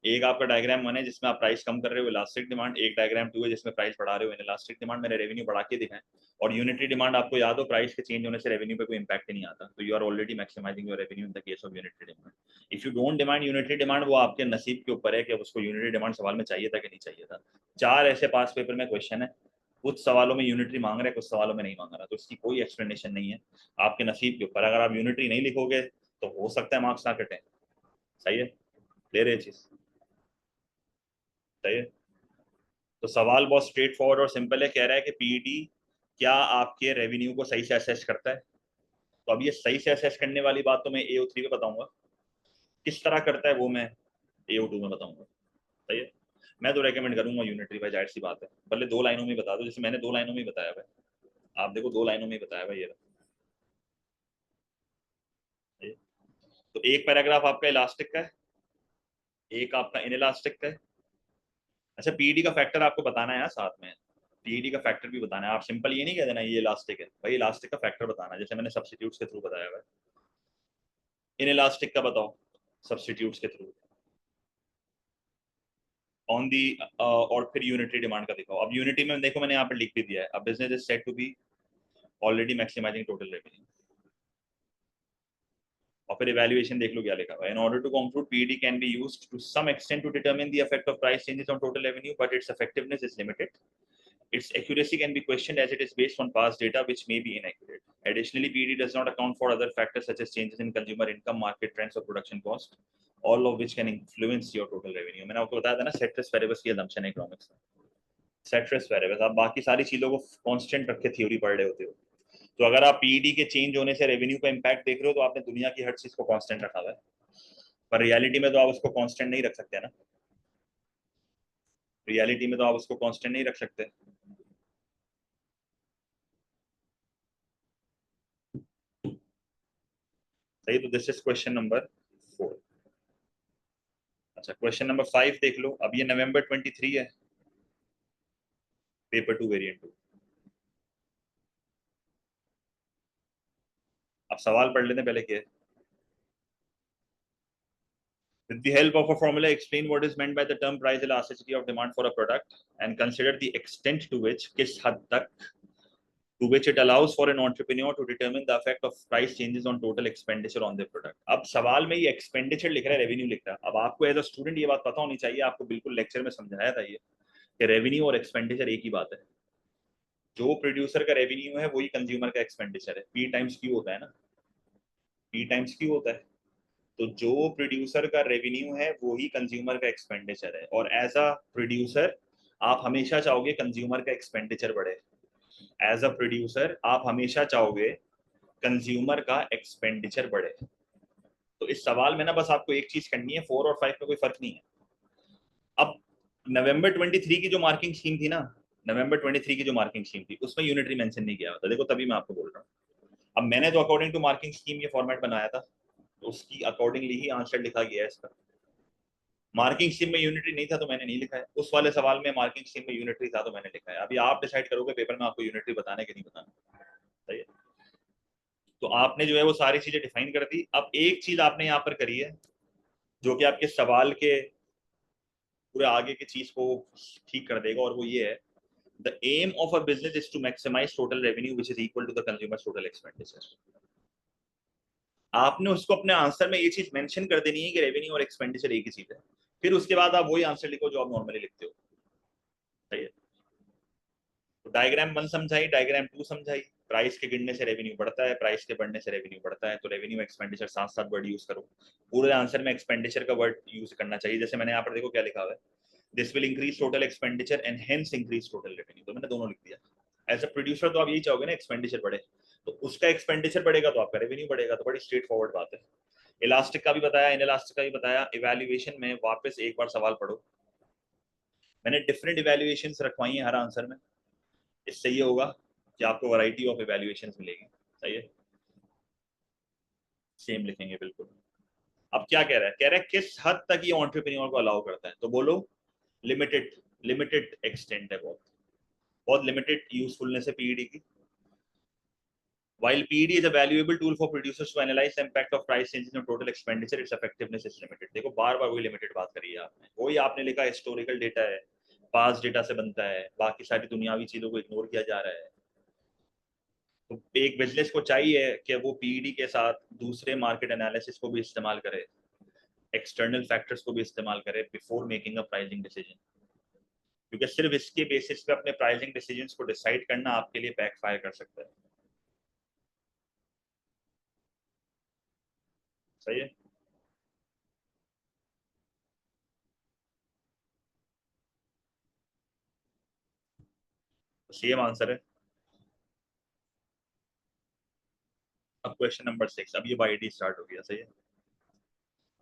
एक आपका डायग्राम 1 है जिसमें आप प्राइस कम कर रहे हो, इलास्टिक डिमांड। एक डायग्राम 2 है जिसमें प्राइस बढ़ा रहे हो, इलास्टिक डिमांड। मैंने रेवेन्यू बढ़ा के दिखाएं। और यूनिटरी डिमांड आपको याद हो, प्राइस के चेंज होने से रेवेन्यू पे कोई इंपैक्ट नहीं आता, तो you are already maximising your revenue in the case of unitary demand. If you don't demand unitary demand, वो आपके नसीब के ऊपर है कि उसको यूनिटरी डिमांड सवाल में चाहिए था कि नहीं चाहिए था। 4 ऐसे पास पेपर में क्वेश्चन है, कुछ सवालों में यूनिटरी मांग रहे हैं, कुछ सवालों में नहीं मांग रहा, तो इसकी कोई एक्सप्लेनेशन नहीं है। आपके नसीब के ऊपर, अगर आप यूनिटरी नहीं लिखोगे तो हो सकता है मार्क्स ना कटें। सही है? क्लियर है चीज? सही है। तो सवाल बहुत स्ट्रेट फॉरवर्ड और सिंपल है, कह रहा है कि पीईडी क्या आपके रेवेन्यू को सही से असेस करता है। तो अब ये सही से असेस करने वाली बात तो मैं AO3 में बताऊंगा, किस तरह करता है वो मैं AO2 में बताऊंगा। सही है। मैं तो रेकमेंड करूंगा यूनिटरी भाई, जाहिर सी बात है, भले 2 लाइनों में बता दो, जैसे मैंने 2 लाइनों में बताया भाई, आप देखो 2 लाइनों में बताया भाई ये रहा। तो एक पैराग्राफ आपका इलास्टिक का है, एक आपका इनइलास्टिक का है। अच्छा, पीईडी का फैक्टर आपको बताना है ना साथ में, पीईडी का फैक्टर भी बताना है। आप सिंपल ये नहीं कह देना ये इलास्टिक है भाई, इलास्टिक का फैक्टर बताना है, जैसे मैंने सब्स्टिट्यूट्स के थ्रू बताया हुआ है। इन इलास्टिक का बताओ सब्स्टिट्यूट्स के थ्रू, ऑन दी और फिर यूनिटरी डिमांड का दिखाओ। अब यूनिटी में देखो मैंने यहाँ पर लिख भी दिया है, अब business is set to be already maximising total revenue, और फिर इवैल्यूएशन देख लो क्या लिखा हुआ है। In order to conclude PED can be used to some extent to determine the effect of price changes on total revenue, but its effectiveness is limited. Its accuracy can be questioned as it is based on past data which may be inaccurate. Additionally, PD does not account for other factors such as changes in consumer income, market trends, or production cost, all of which can influence your total revenue. मैंने आपको बताया था ना ceteris paribus की assumption है economics में, ceteris paribus। आप बाकी सारी चीजों को कांस्टेंट रख के थ्योरी पढ़ रहे होते हो, तो अगर आप पीईडी के चेंज होने से रेवेन्यू का इंपैक्ट देख रहे हो तो आपने दुनिया की हर चीज को कांस्टेंट रखा हुआ है, पर रियलिटी में तो आप उसको कांस्टेंट नहीं रख सकते ना, रियलिटी में तो आप उसको कांस्टेंट नहीं रख सकते। सही, तो दिस इज क्वेश्चन नंबर 4। अच्छा, क्वेश्चन नंबर 5 देख लो। अब ये नवंबर 23 है, पेपर 2 वेरिएंट 2। अब सवाल पढ़ लेते हैं पहले क्या है। With the help of a formula, explain what is meant by the term price elasticity of demand for a product and consider the extent to which, किस हद तक, to which it allows for an entrepreneur to determine the effect of price changes on total expenditure on their product. अब सवाल में ये expenditure लिख रहा है, रेवेन्यू लिख रहा है। अब आपको एज अ स्टूडेंट ये बात पता होनी चाहिए, आपको बिल्कुल लेक्चर में समझाया था ये कि रेवेन्यू और एक्सपेंडिचर एक ही बात है। जो प्रोड्यूसर का रेवेन्यू है वही कंज्यूमर का एक्सपेंडिचर है, पी टाइम्स क्यू होता है ना, पी टाइम्स क्यू होता है। तो जो प्रोड्यूसर का रेवेन्यू है वो ही कंज्यूमर का एक्सपेंडिचर है, और एज अ प्रोड्यूसर आप हमेशा चाहोगे कंज्यूमर का एक्सपेंडिचर बढ़े। एज अ प्रोड्यूसर आप हमेशा चाहोगे कंज्यूमर का एक्सपेंडिचर बढ़े। तो इस सवाल में ना बस आपको एक चीज करनी है, 4 और 5 में कोई फर्क नहीं है। अब नवंबर 23 की जो मार्किंग स्कीम थी ना, नवंबर 23 की जो मार्किंग स्कीम थी उसमें यूनिटरी मेंशन नहीं किया होता, देखो तभी मैं आपको बोल रहा हूँ। अब मैंने तो अकॉर्डिंग टू मार्किंग स्कीम ये फॉर्मेट बनाया था, तो उसकी अकॉर्डिंगली ही आंसर लिखा गया है इसका। मार्किंग स्कीम में यूनिटरी नहीं था तो मैंने नहीं लिखा है, उस वाले सवाल में मार्किंग स्कीम में यूनिटरी था तो मैंने लिखा है। अभी आप डिसाइड करोगे पेपर में आपको यूनिटरी बताना है कि नहीं बताना। सही है। तो आपने जो है वो सारी चीजें डिफाइन कर दी। अब एक चीज आपने यहाँ पर करी है जो कि आपके सवाल के पूरे आगे की चीज को ठीक कर देगा, और वो ये है, the aim of a business is to maximize total revenue which is equal to the consumer's total expenditure. आपने उसको अपने आंसर में ये चीज मेंशन कर देनी है कि रेवेन्यू और एक्सपेंडिचर एक ही चीज है, फिर उसके बाद आप वही आंसर लिखो जो आप नॉर्मली लिखते हो। सही है। तो डायग्राम 1 समझाई, डायग्राम 2 समझाई। प्राइस के गिरने से रेवेन्यू बढ़ता है, प्राइस के बढ़ने से रेवेन्यू बढ़ता है, तो रेवेन्यू एक्सपेंडिचर साथ साथ वर्ड यूज करो। पूरे आंसर में एक्सपेंडिचर का वर्ड यूज करना चाहिए, जैसे मैंने यहाँ पर देखो क्या लिखा हुआ है, this will increase total expenditure and hence increase total revenue, तो मैंने दोनों लिख दिया। एज अ प्रोड्यूसर तो आप यही चाहोगे ना एक्सपेंडिचर बढ़े, तो उसका एक्सपेंडिचर बढ़ेगा तो आपका रेवेन्यू बढ़ेगा, तो बड़ी स्ट्रेट फॉरवर्ड बात है। इलास्टिक का भी बताया, इनइलास्टिक का भी बताया। इवैल्यूएशन में वापस एक बार सवाल पढ़ो, मैंने डिफरेंट इवैल्यूएशन रखवाई है हर आंसर में, इससे ये होगा कि आपको वैरायटी ऑफ इवैल्यूएशंस मिलेगी। सही है, सेम लिखेंगे बिल्कुल। अब क्या कह रहा है, कह रहा है किस हद तक ये एंटरप्रेन्योर को अलाउ करता है, तो बोलो लिमिटेड, लिमिटेड एक्सटेंट है, बहुत बहुत लिमिटेड यूजफुलनेस है पीईडी की। While PED is a valuable tool for producers to analyze the impact of price changes on total expenditure, its effectiveness is limited. देखो बार बार वही लिमिटेड बात करी है आपने, वही आपने लिखा हिस्टोरिकल डेटा है, पास्ट डेटा से बनता है, बाकी सारी दुनियावी चीजों को इग्नोर किया जा रहा है। तो एक बिजनेस को चाहिए कि वो पीईडी के साथ दूसरे मार्केट एनालिसिस को भी इस्तेमाल करे, एक्सटर्नल फैक्टर्स को भी इस्तेमाल करे before making a pricing decision, क्योंकि सिर्फ इसके बेसिस पे अपने प्राइसिंग डिसीजंस को डिसाइड करना आपके लिए बैकफायर कर सकता है। सही है। सेम आंसर है। अब क्वेश्चन नंबर 6, अब ये वाईडी स्टार्ट हो गया, सही है।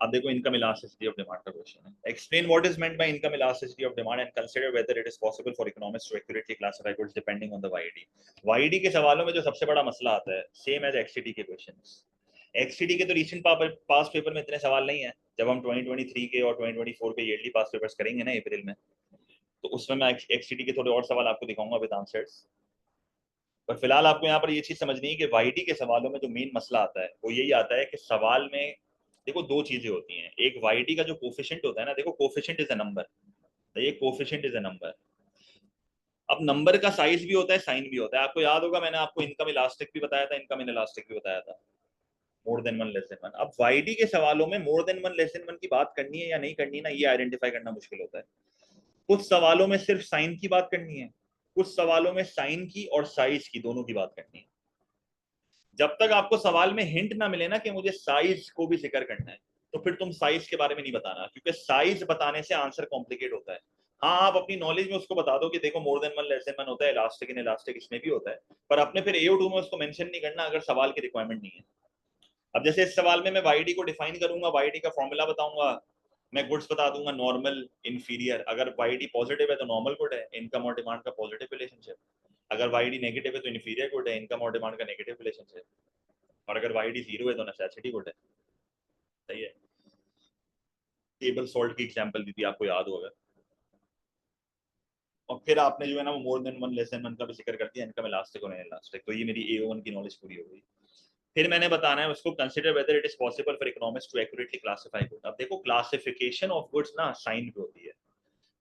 अब देखो इनकम इलास्टिसिटी ऑफ डिमांड का क्वेश्चन है। Explain what is meant by income elasticity of demand and consider whether it is possible for economist to accurately classify goods depending on the YED. YED के सवालों में जो सबसे बड़ा मसला आता है, सेम एज एक्सटीटी के क्वेश्चंस। एक्सटीटी के तो रिसेंट पास पेपर में इतने सवाल नहीं है। जब हम 2023 के और 2024 के ईयरली पास पेपर्स करेंगे ना अप्रैल में, तो उसमें मैं एक्सटीटी के थोड़े और सवाल आपको दिखाऊंगा विद आंसर्स। पर फिलहाल आपको यहाँ पर ये चीज समझनी है कि वाईडी के सवालों में जो मेन मसला आता है वो यही आता है कि सवाल में देखो दो चीजें होती हैं। एक वाईडी का जो कोफिशिएंट होता है ना, देखो कोफिशिएंट इज अ नंबर, ये कोफिशिएंट इज अ नंबर। अब नंबर का साइज भी होता है, साइन भी होता है। आपको याद होगा मैंने आपको इनकम इलास्टिक भी बताया था, इनकम इन इलास्टिक भी बताया था, more than one less than one. अब वाईडी के सवालों में more than one less than one की बात करनी है या नहीं करनी ना, ये आइडेंटिफाई करना मुश्किल होता है। कुछ सवालों में सिर्फ साइन की बात करनी है, कुछ सवालों में साइन की और साइज की दोनों की बात करनी है। जब तक आपको सवाल में हिंट ना मिले ना कि मुझे साइज को भी जिक्र करना है, तो फिर तुम साइज के बारे में नहीं बताना, क्योंकि साइज बताने से आंसर कॉम्प्लिकेट होता है। हाँ, आप अपनी नॉलेज में उसको बता दो कि देखो more than one less than one होता है, इलास्टिक इन इलास्टिक इसमें भी होता है, पर अपने फिर AO2 में उसको मेंशन नहीं करना अगर सवाल की रिक्वायरमेंट नहीं है। अब जैसे इस सवाल में मैं वाईडी को डिफाइन करूंगा, वाईडी का फॉर्मूला बताऊंगा, मैं गुड्स बता दूंगा नॉर्मल इन्फीरियर। अगर वाईडी पॉजिटिव है तो नॉर्मल गुड है, इनकम और डिमांड का पॉजिटिव रिलेशनशिप। अगर वाईडी नेगेटिव है तो इन्फीरियर गुड है, इनकम और डिमांड का नेगेटिव रिलेशनशिप। और अगर वाईडी जीरो है तो नेसेसिटी गुड है, सही है। टेबल सॉल्ट की एग्जांपल दी थी, आपको याद होगा। और फिर आपने जो है ना वो more than one less than one का भी जिक्र कर दिया, इनकम इलास्टिक और इलास्टिक। तो ये मेरी AO1 की नॉलेज पूरी हो गई। फिर मैंने बताना है उसको consider whether it is possible for economist to accurately classify good. अब देखो क्लासिफिकेशन ऑफ गुड्स ना साइन पे होती है।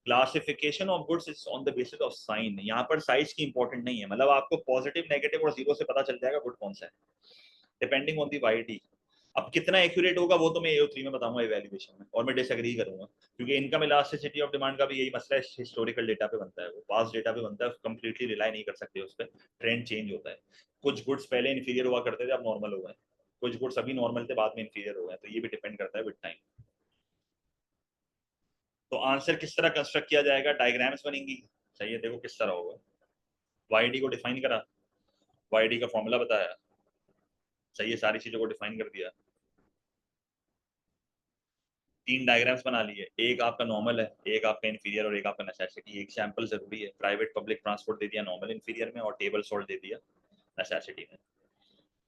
Classification of goods is on the basis of sign. यहाँ पर साइज की इंपॉर्टेंट नहीं है, मतलब आपको पॉजिटिव नेगेटिव और जीरो से पता चल जाएगा गुड कौन सा है, डिपेंडिंग ऑन दी वाईडी। अब कितना एक्यूरेट होगा वो तो मैं AO3 में बताऊंगा इवैल्यूएशन में, और मैं डिसएग्री करूंगा, क्योंकि इनकम इलास्टिसिटी ऑफ डिमांड का भी यही मसला है, हिस्टोरिकल डेटा पे बनता है, वो पास्ट डेटा पे बनता है, कंप्लीटली रिलाई नहीं कर सकते उस पर, ट्रेंड चेंज होता है। कुछ गुड्स पहले इन्फीरियर हुआ करते थे, अब नॉर्मल हो गए। कुछ गुड्स अभी नॉर्मल थे, बाद में इन्फीरियर हो गए, तो ये भी डिपेंड करता है विद टाइम। तो आंसर किस तरह कंस्ट्रक्ट किया जाएगा, डायग्राम्स बनेंगी, सही है। देखो किस तरह होगा, वाईडी को डिफाइन करा, वाईडी का फॉर्मूला बताया, सही है, सारी चीजों को डिफाइन कर दिया, तीन डायग्राम्स बना लिए, एक आपका नॉर्मल है, एक आपका इन्फीरियर और एक आपका नेसेसिटी। एक सैंपल जरूरी है, प्राइवेट पब्लिक ट्रांसपोर्ट दे दिया नॉर्मल इन्फीरियर में, और टेबल सॉल्ट दे दिया नेसेसिटी में।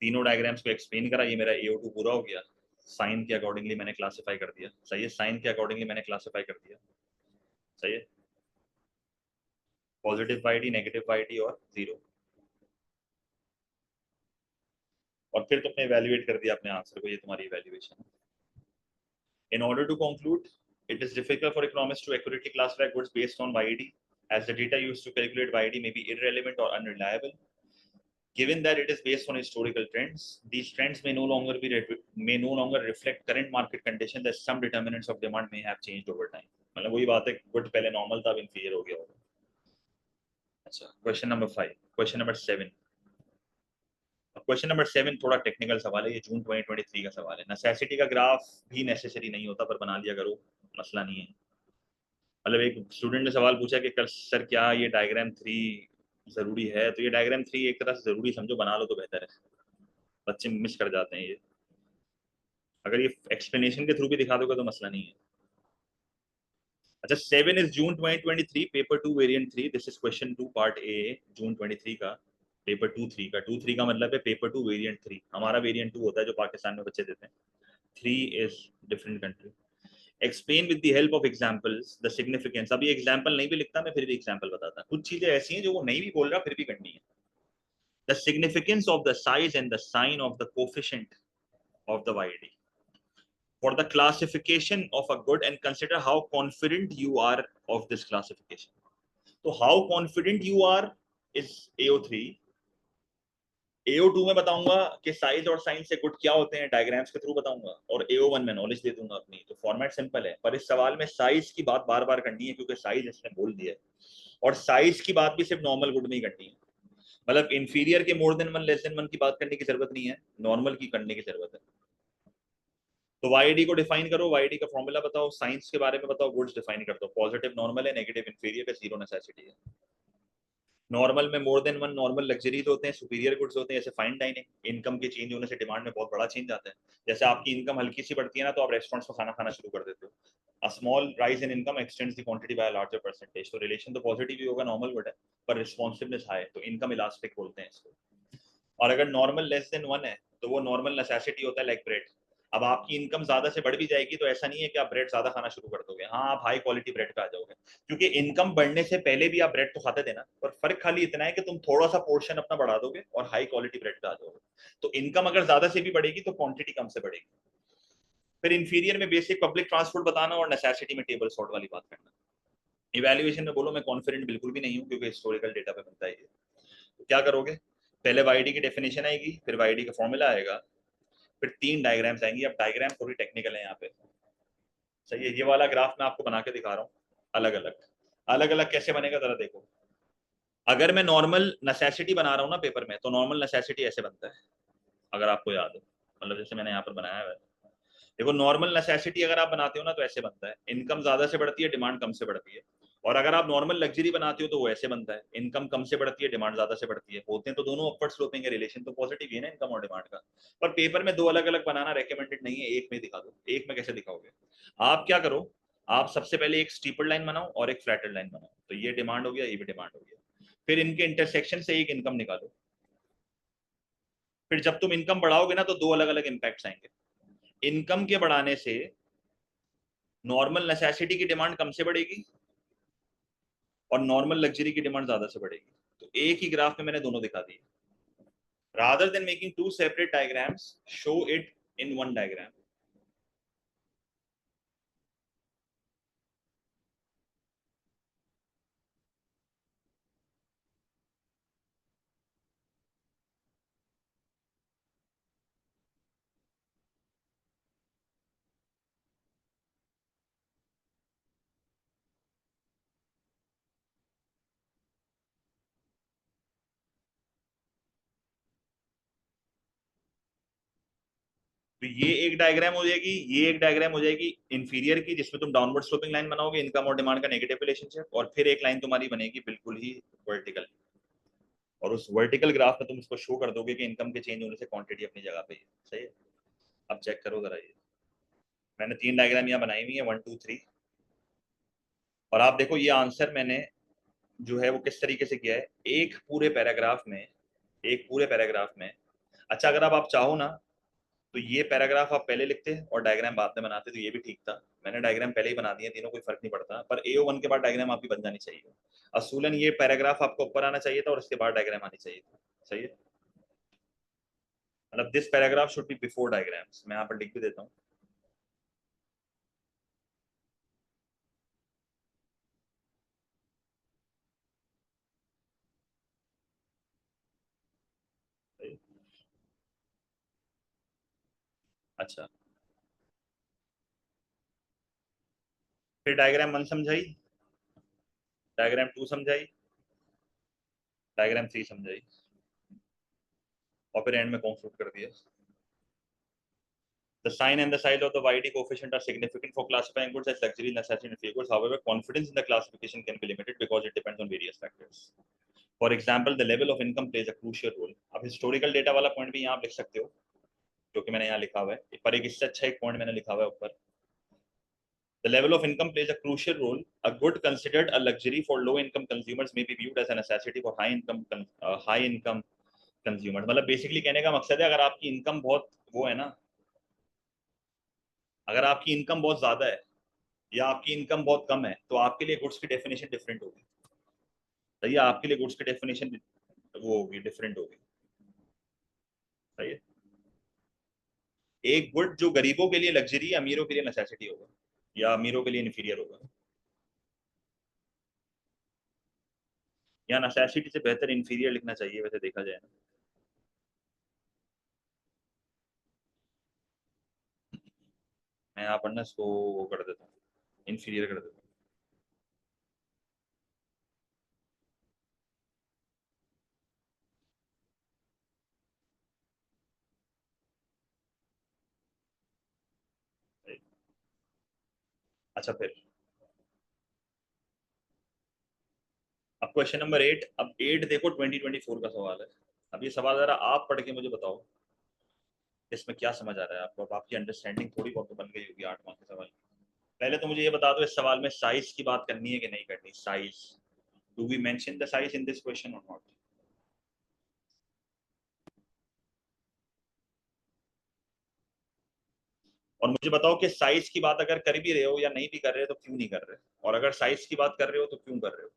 तीनों डायग्राम्स को एक्सप्लेन करा, ये मेरा AO2 पूरा हो गया। साइन के अकॉर्डिंगली मैंने क्लासिफाई कर दिया, सही है, साइन के अकॉर्डिंगली मैंने क्लासिफाई कर दिया, सही है। पॉजिटिव वाईडी, नेगेटिव वाईडी और जीरो। और फिर तुमने इवेल्युएट कर दिया अपने आंसर को, ये तुम्हारी इवेल्युएशन है। In order to conclude, it is difficult for economists to accurately classify goods based on YED, as the data used to calculate YED may be irrelevant or unreliable. Given that it is based on historical trends, these trends may no longer reflect current market conditions, as some determinants of demand may have changed over time. मतलब वही बात है, good पहले normal था, अब inferior हो गया होगा। अच्छा, question number 5, question number 7। Question number 7 थोड़ा टेक्निकल सवाल है, ये जून 2023 का सवाल है। नेसेसिटी का ग्राफ भी नेसेसरी नहीं होता, पर बना लिया करो, मसला नहीं है। मतलब एक स्टूडेंट ने सवाल पूछा कि कल सर क्या ये डायग्राम 3 जरूरी है, तो ये डायग्राम 3 एक तरह से जरूरी समझो, बना लो तो बेहतर है, बच्चे मिस कर जाते हैं ये। अगर ये एक्सप्लेनेशन के थ्रू भी दिखा दोगे तो मसला नहीं है। अच्छा, 7 is June 2023, paper 2 variant 3। This is question 2 part A, June 23 का, पेपर 2 3 का। 2 3 का मतलब है पेपर 2 वेरिएंट 3। हमारा वेरिएंट 2 होता है जो पाकिस्तान में बच्चे देते हैं, 3 is different country. Explain with the help of examples the significance. अभी एग्जांपल नहीं भी लिखता मैं, फिर भी एग्जांपल बताता। कुछ चीजें ऐसी हैं जो वो नहीं भी बोल रहा फिर भी करनी है। The significance of the size and the sign of the coefficient of the YD for the classification of a good, and consider how confident you are of this classification. So how confident you are is AO3। AO2 में बताऊंगा कि size और sign से good क्या होते हैं, diagrams के through बताऊंगा, और AO1 में नॉलेज दे दूंगा अपनी। तो फॉर्मेट सिंपल है, पर इस सवाल में साइज की बात बार बार करनी है, क्योंकि साइज इसने बोल दिया है, और साइज की बात भी सिर्फ नॉर्मल गुड में ही करनी है। मतलब इंफीरियर के more than one less than one की बात करने की जरूरत नहीं है, नॉर्मल की करने की जरूरत है। तो वाईडी को डिफाइन करो, वाईडी का फॉर्मूला बताओ, साइंस के बारे में बताओ, गुड्स डिफाइन कर दो, पॉजिटिव नॉर्मल है, नेगेटिव इंफीरियर है, जीरो नेसेसिटी है। नॉर्मल में more than one normal luxuries होते हैं, सुपीरियर गुड्स होते हैं, जैसे फाइन डाइनिंग। इनकम के चेंज होने से डिमांड में बहुत बड़ा चेंज आता है। जैसे आपकी इनकम हल्की सी बढ़ती है ना, तो आप रेस्टोरेंट्स में खाना खाना शुरू कर देते हो। A small rise in income extends the quantity by a larger percentage. तो रिलेशन तो पॉजिटिव ही होगा, नॉर्मल वर्ड है, पर रिस्पॉन्सिवनेस हाई, तो इनकम इलास्टिक बोलते हैं इसको। और अगर नॉर्मल लेस देन वन है, तो वो नॉर्मल नेसेसिटी होता है, लाइक ब्रेड। अब आपकी इनकम ज्यादा से बढ़ भी जाएगी तो ऐसा नहीं है कि आप ब्रेड ज्यादा खाना शुरू कर दोगे, हाँ आप हाई क्वालिटी ब्रेड पे आ जाओगे, क्योंकि इनकम बढ़ने से पहले भी आप ब्रेड तो खाते थे ना, पर फर्क खाली इतना है कि तुम थोड़ा सा पोर्शन अपना बढ़ा दोगे और हाई क्वालिटी ब्रेड पे आ जाओगे। तो इनकम अगर ज्यादा से भी बढ़ेगी तो क्वांटिटी कम से बढ़ेगी। फिर इंफीरियर में बेसिक पब्लिक ट्रांसपोर्ट बताना, और नेसेसिटी में टेबल सॉल्ट वाली बात करना। इवैल्यूएशन में बोलो मैं कॉन्फिडेंट बिल्कुल भी नहीं हूँ, क्योंकि हिस्टोरिकल डेटा पे बनता है ये। तो क्या करोगे, पहले वाईडी की डेफिनेशन आएगी, फिर वाईडी का फॉर्मूला आएगा, फिर 3 डायग्राम्स आएंगी। अब डायग्राम थोड़ी टेक्निकल है यहाँ पे, सही है। ये वाला ग्राफ मैं आपको बना के दिखा रहा हूँ, अलग अलग। अलग अलग कैसे बनेगा जरा देखो। अगर मैं नॉर्मल नेसेसिटी बना रहा हूँ ना पेपर में, तो नॉर्मल नेसेसिटी ऐसे बनता है, अगर आपको याद हो, मतलब जैसे मैंने यहाँ पर बनाया है। देखो नॉर्मल नेसेसिटी अगर आप बनाते हो ना, तो ऐसे बनता है, इनकम ज्यादा से बढ़ती है, डिमांड कम से बढ़ती है। और अगर आप नॉर्मल लग्जरी बनाते हो तो वो ऐसे बनता है, इनकम कम से बढ़ती है, डिमांड ज्यादा से बढ़ती है। होते हैं तो दोनों अपवर्ड स्लोपिंग है, रिलेशन तो पॉजिटिव ही है ना इनकम और डिमांड का। पर पेपर में दो अलग अलग बनाना रेकमेंडेड नहीं है, एक में दिखा दो। एक में कैसे दिखाओगे, आप क्या करो, आप सबसे पहले एक स्टीपर लाइन बनाओ और एक फ्लैटर लाइन बनाओ, तो ये डिमांड हो गया, ये भी डिमांड हो गया। फिर इनके इंटरसेक्शन से एक इनकम निकालो। फिर जब तुम इनकम बढ़ाओगे ना, तो दो अलग अलग इंपैक्ट्स आएंगे। इनकम के बढ़ाने से नॉर्मल नेसेसिटी की डिमांड कम से बढ़ेगी, और नॉर्मल लग्जरी की डिमांड ज्यादा से बढ़ेगी। तो एक ही ग्राफ में मैंने दोनों दिखा दिए। Rather than making two separate diagrams, show it in one diagram. तो ये एक डायग्राम हो जाएगी, ये एक डायग्राम हो जाएगी इंफीरियर की, जिसमें तुम डाउनवर्ड स्लोपिंग लाइन बनाओगे, इनकम और डिमांड का नेगेटिव रिलेशनशिप, और फिर एक लाइन तुम्हारी बनेगी बिल्कुल ही वर्टिकल। और उस वर्टिकल ग्राफ में तुम उसको शो कर दोगे कि इनकम के चेंज होने से क्वांटिटी अपनी जगह पे है, सही है। अब चेक करो जरा, ये मैंने 3 डायग्राम यहाँ बनाई हुई है, 1 2 3। और आप देखो ये आंसर मैंने जो है वो किस तरीके से किया है, एक पूरे पैराग्राफ में, एक पूरे पैराग्राफ में। अच्छा अगर अब आप चाहो ना, तो ये पैराग्राफ आप पहले लिखते और डायग्राम बाद में बनाते, तो ये भी ठीक था। मैंने डायग्राम पहले ही बना दिए तीनों, कोई फर्क नहीं पड़ता, पर AO1 के बाद डायग्राम आपकी बन जानी चाहिए। असूलन ये पैराग्राफ आपको ऊपर आना चाहिए था और इसके बाद डायग्राम आनी चाहिए थी, सही है। मतलब this paragraph should be before diagrams, मैं यहाँ पर लिख भी देता हूँ। अच्छा, फिर डायग्राम 1 समझाई, डायग्राम 2 समझाई, डायग्राम 3 समझाई, और फिर एंड में कंक्लूड कर दिया। The sign and the size of the YD coefficient are significant for classifying goods as luxury, necessity, and free goods. However, confidence in the classification can be limited because it depends on various factors. For example, the level of income plays a crucial role. अब historical data वाला point भी यहाँ आप लिख सकते हो, जो कि मैंने यहाँ लिखा हुआ है, पर एक इससे अच्छा एक पॉइंट मैंने लिखा हुआ है ऊपर। The level of income plays a crucial role. A good considered a luxury for low-income consumers may be viewed as a necessity for high-income consumers. मतलब बेसिकली कहने का मकसद है, अगर आपकी इनकम बहुत वो है ना, अगर आपकी इनकम बहुत ज्यादा है या आपकी इनकम बहुत कम है, तो आपके लिए गुड्स की डेफिनेशन डिफरेंट होगी। सही है, आपके लिए गुड्स की डेफिनेशन वो होगी, डिफरेंट होगी, सही है। एक गुड जो गरीबों के लिए लग्जरी, अमीरों के लिए नेसेसिटी होगा, या अमीरों के लिए इन्फीरियर होगा, या नेसेसिटी से बेहतर इन्फीरियर लिखना चाहिए वैसे देखा जाए ना। मैं यहाँ पर ना इसको वो कर देता हूँ, इन्फीरियर कर देता हूँ। अच्छा फिर अब क्वेश्चन नंबर 8, अब 8 देखो 2024 का सवाल है। अब ये सवाल जरा आप पढ़ के मुझे बताओ इसमें क्या समझ आ रहा है आपको। अब आपकी अंडरस्टैंडिंग थोड़ी बहुत तो बन गई होगी 8 मार्क्स के सवाल। पहले तो मुझे ये बता दो इस सवाल में साइज की बात करनी है कि नहीं करनी। Size, do we mention the size in this question और नॉट? और मुझे बताओ कि साइज की बात अगर कर भी रहे हो या नहीं भी कर रहे हो तो क्यों नहीं कर रहे, और अगर साइज की बात कर रहे हो तो क्यों कर रहे हो।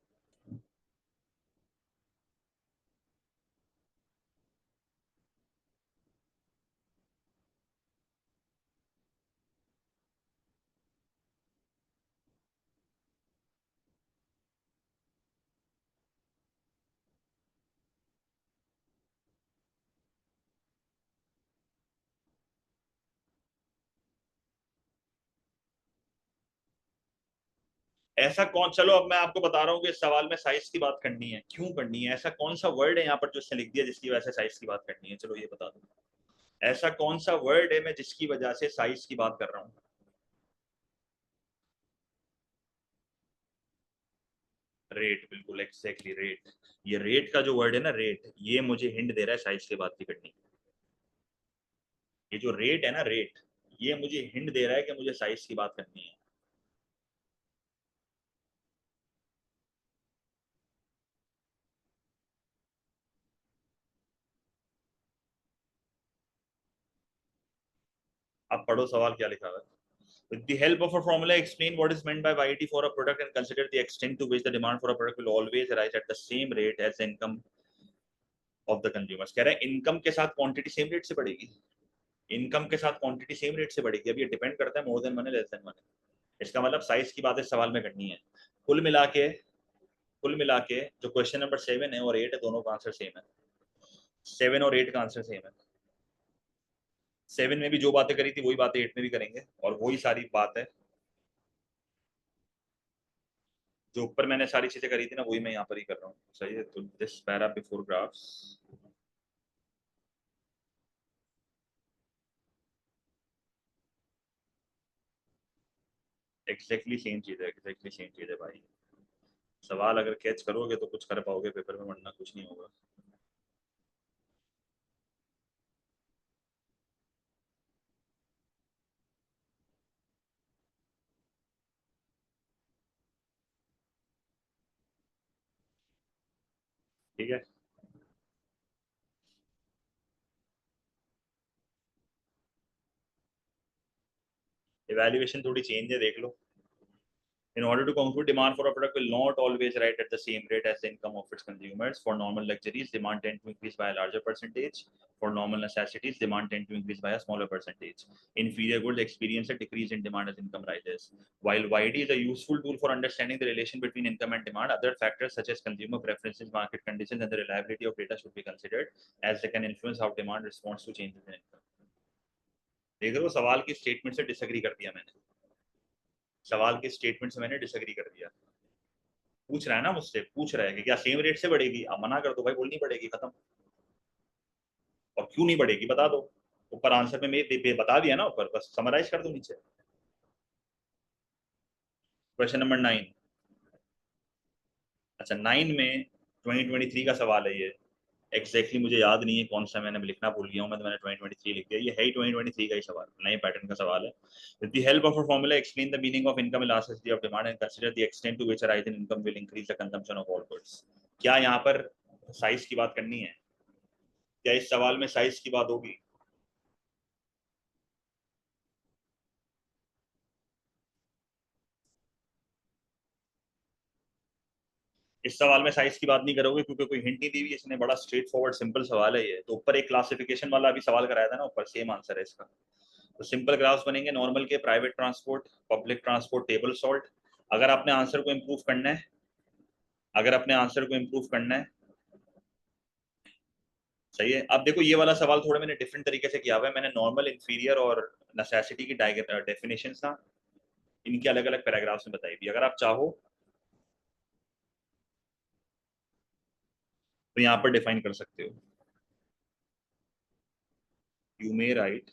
ऐसा कौन, चलो अब मैं आपको बता रहा हूँ कि इस सवाल में साइज की बात करनी है, क्यों करनी है, ऐसा कौन सा वर्ड है यहाँ पर जो इसने लिख दिया जिसकी वजह से साइज की बात करनी है, चलो ये बता दो। ऐसा कौन सा वर्ड है मैं जिसकी वजह से साइज की बात कर रहा हूँ। रेट, बिल्कुल एग्जैक्टली रेट। ये रेट का जो वर्ड है ना, रेट, ये मुझे हिंट दे रहा है साइज की बात की करनी। ये जो रेट है ना, रेट, ये मुझे हिंट दे रहा है कि मुझे साइज की बात करनी है। अब पढ़ो सवाल क्या लिखा हुआ है। With the help of a formula, explain what is meant by YT for a product and consider the extent to which the demand for a product will always rise at the same rate as the income of the consumers। कह रहा है income के साथ quantity same rate से बढ़ेगी। Income के साथ quantity same rate से बढ़ेगी। अब ये डिपेंड करता है more than money less than money. इसका मतलब साइज की बात इस सवाल में करनी है। कुल मिला के, कुल मिला के जो क्वेश्चन नंबर 7 है और 8 है, दोनों का आंसर सेम है। 7 और 8 का आंसर सेम है। 7 में भी जो बातें करी थी वही बातें 8 में भी करेंगे, और वही सारी बात है जो ऊपर मैंने सारी चीजें करी थी ना, वही मैं यहाँ पर ही कर रहा हूँ। सही है, तो this para before graphs exactly same चीज है, एग्जैक्टली सेम चीज है भाई। सवाल अगर कैच करोगे तो कुछ कर पाओगे पेपर में, वरना कुछ नहीं होगा। ठीक है, इवैल्यूएशन थोड़ी चेंज है, देख लो। In order to conclude, demand for a product will not always rise at the same rate as the income of its consumers. For normal luxuries, demand tends to increase by a larger percentage. For normal necessities, demand tends to increase by a smaller percentage. Inferior goods experience a decrease in demand as income rises. While YD is a useful tool for understanding the relation between income and demand, other factors such as consumer preferences, market conditions, and the reliability of data should be considered, as they can influence how demand responds to changes in income. देख रहे हो, सवाल की statement से disagree कर दिया मैंने। सवाल के स्टेटमेंट से मैंने डिसएग्री कर दिया। पूछ रहा है ना मुझसे, पूछ रहा है कि क्या सेम रेट से बढ़ेगी, अब मना कर दो भाई, बोलनी पड़ेगी, खत्म। और क्यों नहीं बढ़ेगी बता दो। ऊपर आंसर में मैं बता दिया ना, ऊपर बस समराइज कर दो नीचे। Question number 9। अच्छा, 9 में 2023 का सवाल है ये। एग्जैक्टली मुझे याद नहीं है कौन सा, मैंने लिखना भूल गया हूँ मैं, तो मैंने 2023 लिख दिया। ये है ही 2023 का ही सवाल, नए पैटर्न का सवाल है। With the help of a formula explain the meaning of income elasticity of demand and consider the extent to which a rise in income will increase the consumption of all goods. क्या यहाँ पर size की बात करनी है? क्या इस सवाल में साइज की बात होगी? इस सवाल में साइज की बात नहीं करोगे क्योंकि कोई हिंट नहीं दी हुई इसने, बड़ा स्ट्रेट फॉरवर्ड सिंपल सवाल है ये। तो ऊपर एक क्लासिफिकेशन वाला भी सवाल कराया था ना, ऊपर सेम आंसर है इसका। तो सिंपल ग्राफ्स बनेंगे नॉर्मल के, private transport, public transport, table salt. अगर आपने आंसर को इम्प्रूव करना है, अगर अपने आंसर को इम्प्रूव करना है, सही है। अब देखो ये वाला सवाल थोड़ा मैंने डिफरेंट तरीके से किया हुआ है। मैंने नॉर्मल, इंफीरियर और नेसेसिटी की डेफिनेशन ना इनके अलग अलग पैराग्राफ्स में बताई थी। अगर आप चाहो तो यहाँ पर डिफाइन कर सकते हो। You may right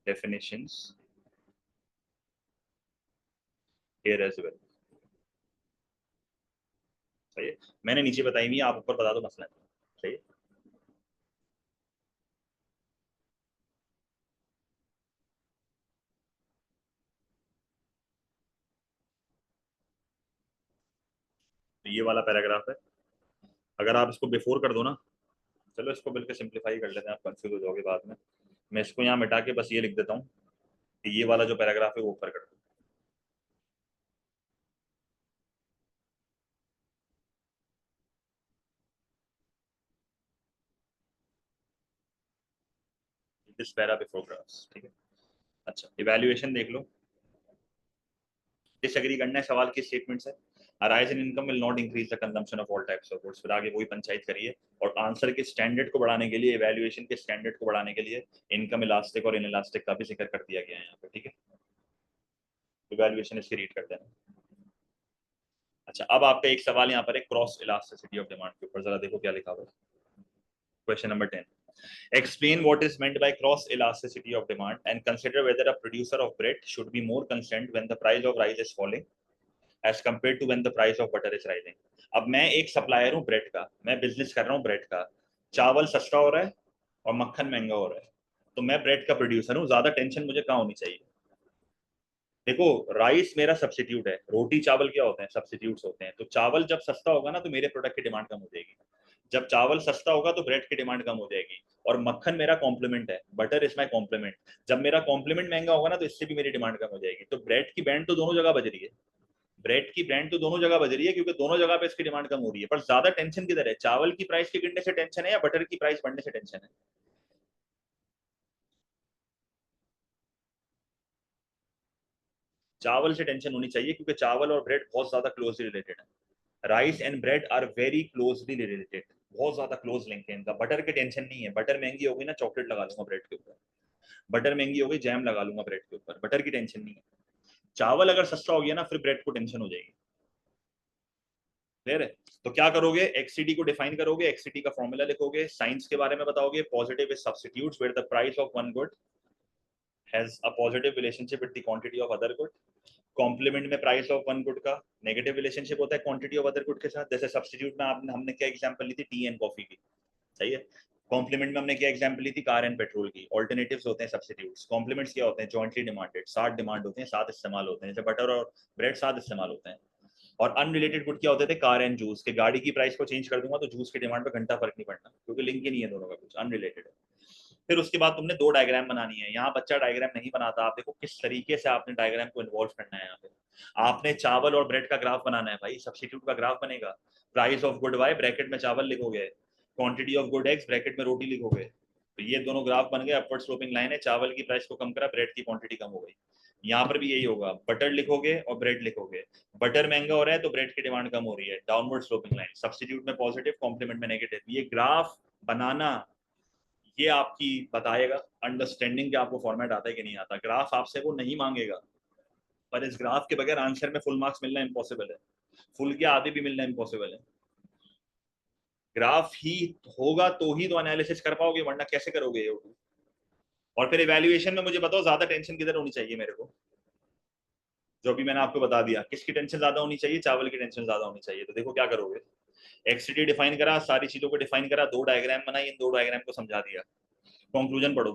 definitions here as well। सही है, मैंने नीचे बताई हुई है, आप ऊपर बता दो, मसला नहीं। सही है। तो ये वाला पैराग्राफ है, अगर आप इसको बिफोर कर दो ना, चलो इसको बिल्कुल सिंप्लीफाई कर लेते हैं, आप कंफ्यूज हो जाओगे बाद में। मैं इसको यहाँ मिटा के बस ये लिख देता हूँ कि ये वाला जो पैराग्राफ है वो ऊपर कर दो। दिस पैरा बिफोर ग्राफ्स, ठीक है। अच्छा, इवैल्यूएशन देख लो। डिसएग्री करना है सवाल की स्टेटमेंट से। A rise in income will not increase the consumption of all types of goods। फिर आगे वही पंचायत करिए, और आंसर के स्टैंडर्ड को बढ़ाने के लिए, इवैल्यूएशन के स्टैंडर्ड को बढ़ाने के लिए इनकम इलास्टिक और इनइलास्टिक का भी जिक्र कर दिया गया है यहाँ पे, ठीक है। इवैल्यूएशन इसकी रीड करते हैं। अच्छा, अब आपका एक सवाल यहाँ पर है क्रॉस इलास्टिसिटी ऑफ डिमांड के ऊपर, जरा देखो क्या लिखा हुआ है। Question number 10, explain what is meant by cross elasticity of demand and consider whether a producer of bread should be more concerned when the price of rice is falling as compared to when the price of butter is rising। अब मैं एक supplier हूँ bread का, मैं business कर रहा हूँ bread का, चावल सस्ता हो रहा है और मक्खन महंगा हो रहा है, तो मैं ब्रेड का प्रोड्यूसर हूँ, ज्यादा टेंशन मुझे कहाँ होनी चाहिए। देखो, राइस मेरा सब्सिट्यूट है, रोटी चावल क्या होते हैं, सब्सिट्यूट्स होते हैं। तो चावल जब सस्ता होगा ना तो मेरे प्रोडक्ट की डिमांड कम हो जाएगी, जब चावल सस्ता होगा तो ब्रेड की डिमांड कम हो जाएगी। और मक्खन मेरा कॉम्प्लीमेंट है, बटर इज माई कॉम्प्लीमेंट, जब मेरा कॉम्प्लीमेंट महंगा होगा ना तो इससे भी मेरी डिमांड कम हो जाएगी। तो ब्रेड की बैंड तो दोनों जगह बज रही है, ब्रेड की ब्रांड तो दोनों जगह बज रही है, क्योंकि दोनों जगह पे इसकी डिमांड कम हो रही है। पर ज्यादा टेंशन किधर है, चावल की प्राइस के गिरने से टेंशन है या बटर की प्राइस बढ़ने से टेंशन है। चावल से टेंशन होनी चाहिए, क्योंकि चावल और ब्रेड बहुत ज्यादा क्लोजली रिलेटेड है। Rice and bread are very closely related, बहुत ज्यादा क्लोज लिंक है इनका। बटर की टेंशन नहीं है, बटर महंगी होगी ना चॉकलेट लगा लूंगा ब्रेड के ऊपर, बटर महंगी होगी जैम लगा लूंगा ब्रेड के ऊपर, बटर की टेंशन नहीं है। चावल अगर सस्ता हो गया ना फिर ब्रेड को टेंशन हो जाएगी। क्लियर है। तो क्या करोगे, एक्ससीडी को डिफाइन करोगे, एक्ससीडी का फॉर्मूला लिखोगे, साइंस के बारे में बताओगे, positive is substitutes where the price of one good has a positive relationship with the quantity of other good. Complement में प्राइस ऑफ वन गुड का नेगेटिव रिलेशनशिप होता है क्वांटिटी ऑफ अदर गुड के साथ। जैसे सब्स्टिट्यूट में आपने हमने क्या एग्जांपल ली थी, टी एंड कॉफी की, सही है। कॉम्प्लीमेंट में हमने क्या एग्जांपल ली थी, कार एंड पेट्रोल की। ऑल्टरनेटिव्स होते हैं सब्स्टिट्यूट्स। कॉम्प्लीमेंट्स क्या होते हैं, जॉइंटली डिमांडेड, 60 डिमांड होते हैं, 7 इस्तेमाल होते हैं। जैसे बटर और ब्रेड 7 इस्तेमाल होते हैं। और अनरिलेटेड गुड क्या होते थे, कार एंड जूस के। गाड़ी की प्राइस को चेंज कर दूंगा तो जूस की डिमांड पे घंटा फर्क नहीं पड़ना, क्योंकि लिंक ही नहीं है दोनों का, कुछ अनरिलेटेड है। फिर उसके बाद तुमने दो डायग्राम बनानी है। यहाँ बच्चा डायग्राम नहीं बनाता, आप देखो किस तरीके से आपने डायग्राम को इन्वॉल्व करना है। यहाँ पे आपने चावल और ब्रेड का ग्राफ बनाना है भाई, सब्स्टिट्यूट का ग्राफ बनेगा। Price of good Y bracket में चावल लिखोगे, quantity of good X bracket में रोटी लिखोगे। तो ये दोनों ग्राफ बन गए, अपवर्ड स्लोपिंग लाइन है, चावल की प्राइस को कम करा, ब्रेड की क्वांटिटी कम हो गई। यहाँ पर भी यही होगा, बटर लिखोगे और ब्रेड लिखोगे, बटर महंगा हो रहा है तो ब्रेड की डिमांड कम हो रही है, डाउनवर्ड स्लोपिंग लाइन। सब्स्टिट्यूट में पॉजिटिव, कॉम्प्लीमेंट में नेगेटिव। ये ग्राफ बनाना, ये आपकी बताएगा अंडरस्टैंडिंग कि आपको फॉर्मेट आता है कि नहीं आता। ग्राफ आपसे वो नहीं मांगेगा, पर इस ग्राफ के बगैर आंसर में फुल मार्क्स मिलना इम्पॉसिबल है, फुल के आधे भी मिलना इम्पॉसिबल है। ग्राफ ही होगा तो ही तो एनालिसिस कर पाओगे, वरना कैसे करोगे ये। और फिर इवैल्यूएशन में मुझे बताओ ज्यादा टेंशन किधर होनी चाहिए मेरे को, जो भी मैंने आपको बता दिया। किसकी टेंशन ज्यादा होनी चाहिए, चावल की टेंशन ज्यादा होनी चाहिए। तो देखो क्या करोगे, एक्सटी डिफाइन करा, सारी चीजों को डिफाइन करा, दो डायग्राम बनाई, इन दो डायग्राम को समझा दिया। कंक्लूजन पढ़ो।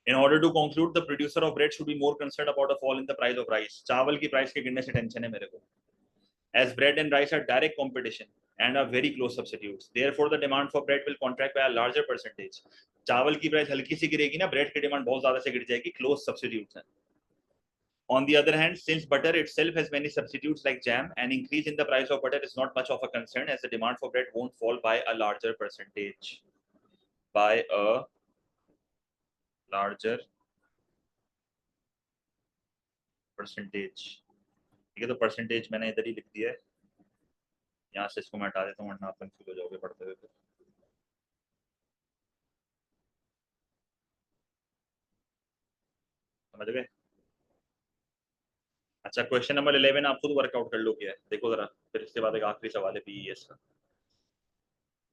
In order to conclude, the producer of bread should be more concerned about a fall in the price of rice। चावल की प्राइस के गिरने से टेंशन है मेरे को, as bread and rice are direct competition and are very close substitutes, therefore the demand for bread will contract by a larger percentage। चावल की प्राइस हल्की सी गिरेगी ना, ब्रेड की डिमांड बहुत ज्यादा से गिर जाएगी, क्लोज सब्स्टिट्यूट्स हैं। On the other hand, since butter itself has many substitutes like jam, an increase in the price of butter is not much of a concern, as the demand for bread won't fall by a larger percentage, by a larger percentage। ठीक है, तो percentage मैंने इधर ही लिख दिया है, यहाँ से इसको मैं हटा देता हूँ वरना आप कंफ्यूज हो जाओगे पढ़ते हुए। समझ गए। अच्छा, क्वेश्चन नंबर 11 आप खुद वर्कआउट कर लो क्या है, देखो जरा, फिर इसके बाद एक आखिरी सवाल है पीईएस का।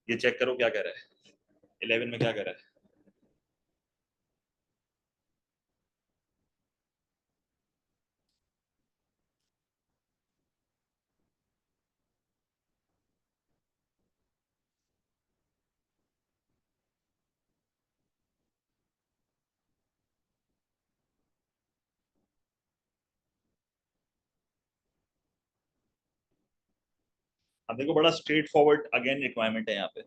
ये चेक करो क्या कह रहा है, 11 में क्या कह रहा है। अब देखो बड़ा स्ट्रेट फॉरवर्ड अगेन रिक्वायरमेंट है यहाँ पे।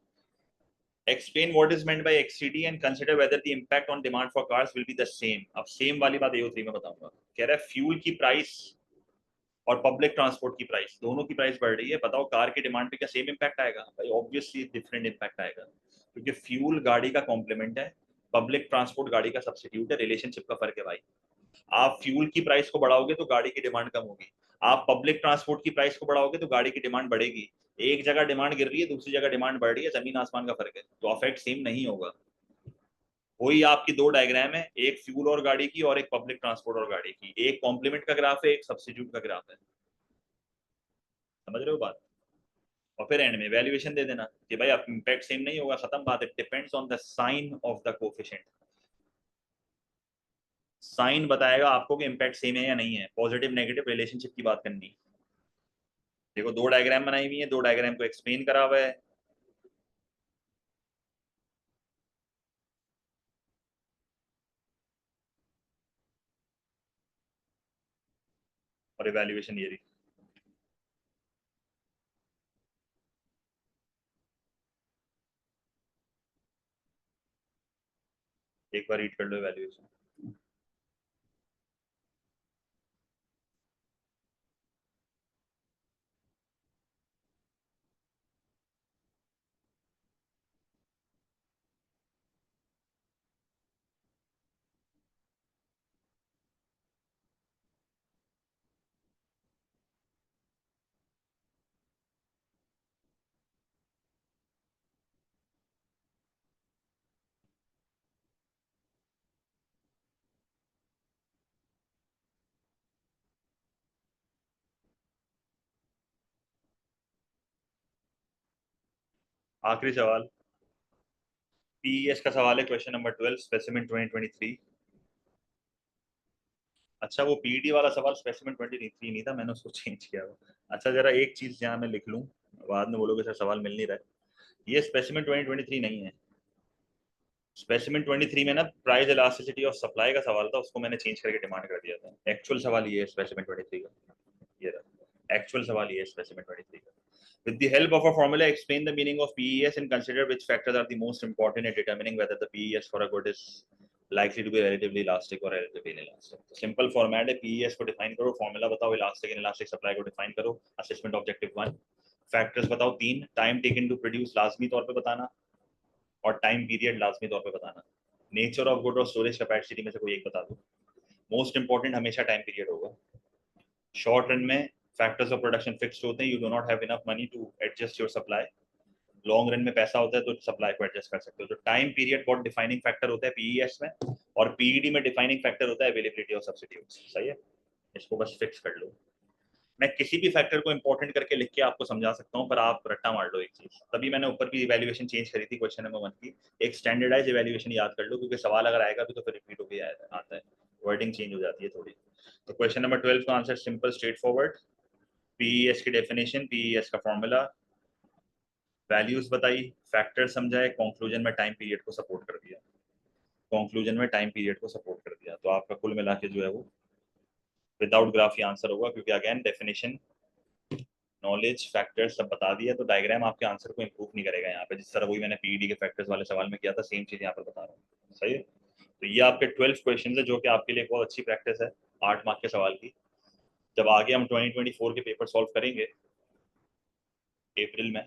Explain what is meant by XED and consider whether the impact on demand for cars will be the same. अब सेम वाली बात AO3 में बताऊंगा। कह रहा है फ्यूल की प्राइस और पब्लिक ट्रांसपोर्ट की प्राइस, दोनों की प्राइस बढ़ रही है, बताओ कार की डिमांड पे क्या सेम इंपैक्ट आएगा? भाई ऑब्वियसली डिफरेंट इंपैक्ट आएगा, क्योंकि फ्यूल गाड़ी का कॉम्प्लीमेंट है, पब्लिक ट्रांसपोर्ट गाड़ी का सब्स्टिट्यूट है, रिलेशनशिप का फर्क है भाई। आप फ्यूल की प्राइस को बढ़ाओगे तो गाड़ी की डिमांड कम होगी, आप पब्लिक ट्रांसपोर्ट की प्राइस को बढ़ाओगे तो गाड़ी की डिमांड बढ़ेगी। एक जगह डिमांड गिर रही है, दूसरी जगह डिमांड बढ़ रही है, जमीन आसमान का फर्क है, तो अफेक्ट सेम नहीं होगा। वही आपकी दो डायग्राम है, एक फ्यूल और गाड़ी की और एक पब्लिक ट्रांसपोर्ट और गाड़ी की, एक कॉम्प्लीमेंट का ग्राफ है, एक सब्स्टिट्यूट का ग्राफ है। समझ रहे हो बात? और फिर एंड में वैल्यूएशन दे देना कि भाई इंपैक्ट सेम नहीं होगा, खत्म बात है, depends on the sign of the coefficient. Sign बताएगा आपको कि इंपैक्ट सेम है या नहीं है, पॉजिटिव नेगेटिव रिलेशनशिप की बात करनी। देखो दो डायग्राम बनाई हुई है, दो डायग्राम को एक्सप्लेन करा हुआ है। और इवैल्यूएशन ये रही। एक बार रीड कर लो इवैल्यूएशन। आखिरी सवाल PES का सवाल है, क्वेश्चन नंबर 12, स्पेसिमेन 2023। अच्छा वो पीईटी वाला सवाल स्पेसिमेन 2023 नहीं था, मैंने उसको चेंज किया हुआ। अच्छा जरा एक चीज यहाँ मैं लिख लूँ, बाद में बोलोगे सर सवाल मिल नहीं रहा है। ये स्पेसिमेन 2023 नहीं है। स्पेसिमेन 23 में ना प्राइस इलास्टिसिटी ऑफ सप्लाई का सवाल था, उसको मैंने चेंज करके डिमांड कर दिया था। एक्चुअल सवाल ये है स्पेसिमेन 23 का, ये रहा एक्चुअल सवाल ये है स्पेसिमेन 23 का। With the help of a formula, explain the meaning of PES and consider which factors are the most important in determining whether the PES for a good is likely to be relatively elastic or relatively inelastic. तो simple format है, PES को define करो, formula बताओ, elastic inelastic supply को define करो, assessment objective 1, factors बताओ 3, time taken to produce लाजमी तौर पे बताना, और टाइम पीरियड लाजमी तौर पे बताना। नेचर ऑफ गुड और स्टोरेज कैपेसिटी में से कोई एक बता दो। मोस्ट इंपॉर्टेंट हमेशा टाइम पीरियड होगा। शॉर्ट रन में फैक्टर्स ऑफ प्रोडक्शन फिक्स्ड होते हैं, you do not have enough money to adjust your supply. Long run में पैसा होता है तो सप्लाई को एडजस्ट कर सकते हो। तो टाइम पीरियड बहुत डिफाइनिंग फैक्टर होता है पीईएस में, और पीईडी में डिफाइनिंग फैक्टर होता है अवेलेबिलिटी ऑफ सब्स्टिट्यूट्स। सही है, इसको बस फिक्स कर लो। मैं किसी भी फैक्टर को इंपॉर्टेंट करके लिख के आपको समझा सकता हूँ, पर आप रट्टा मार लो एक चीज। तभी मैंने ऊपर भी इवैल्यूएशन चेंज करी थी क्वेश्चन नंबर 1 की। एक स्टैंडर्डाइज इवैल्यूएशन याद कर लो, क्योंकि सवाल अगर आएगा भी तो फिर रिपीट होकर आता है, वर्डिंग चेंज हो जाती है थोड़ी। तो क्वेश्चन नंबर 12 का answer simple straight forward, PES की डेफिनेशन, पीईएस का फॉर्मूला, वैल्यूज बताई, फैक्टर समझाए, कंक्लूजन में टाइम पीरियड को सपोर्ट कर दिया। कंक्लूजन में टाइम पीरियड को सपोर्ट कर दिया, तो आपका कुल मिला के जो है वो विदाउट ग्राफ ही आंसर होगा, क्योंकि अगेन डेफिनेशन, नॉलेज, फैक्टर्स सब बता दिया, तो डायग्राम आपके आंसर को इंप्रूव नहीं करेगा यहाँ पे। जिस तरह वही मैंने पीईडी के फैक्टर्स वाले सवाल में किया था, सेम चीज यहाँ पर बता रहा हूँ। सही है, तो ये आपके 12 क्वेश्चन है, जो कि आपके लिए बहुत अच्छी प्रैक्टिस है 8 मार्क के सवाल की। जब आगे हम 2024 के पेपर सॉल्व करेंगे अप्रैल में,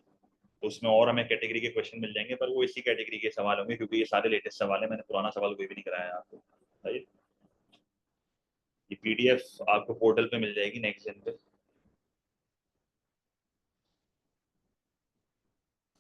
तो उसमें और हमें कैटेगरी के क्वेश्चन मिल जाएंगे, पर वो इसी कैटेगरी के सवाल होंगे, क्योंकि ये सारे लेटेस्ट सवाल है, मैंने पुराना सवाल कोई भी नहीं कराया आपको। सही है? ये पीडीएफ आपको पोर्टल पे मिल जाएगी नेक्स्ट दिन पे।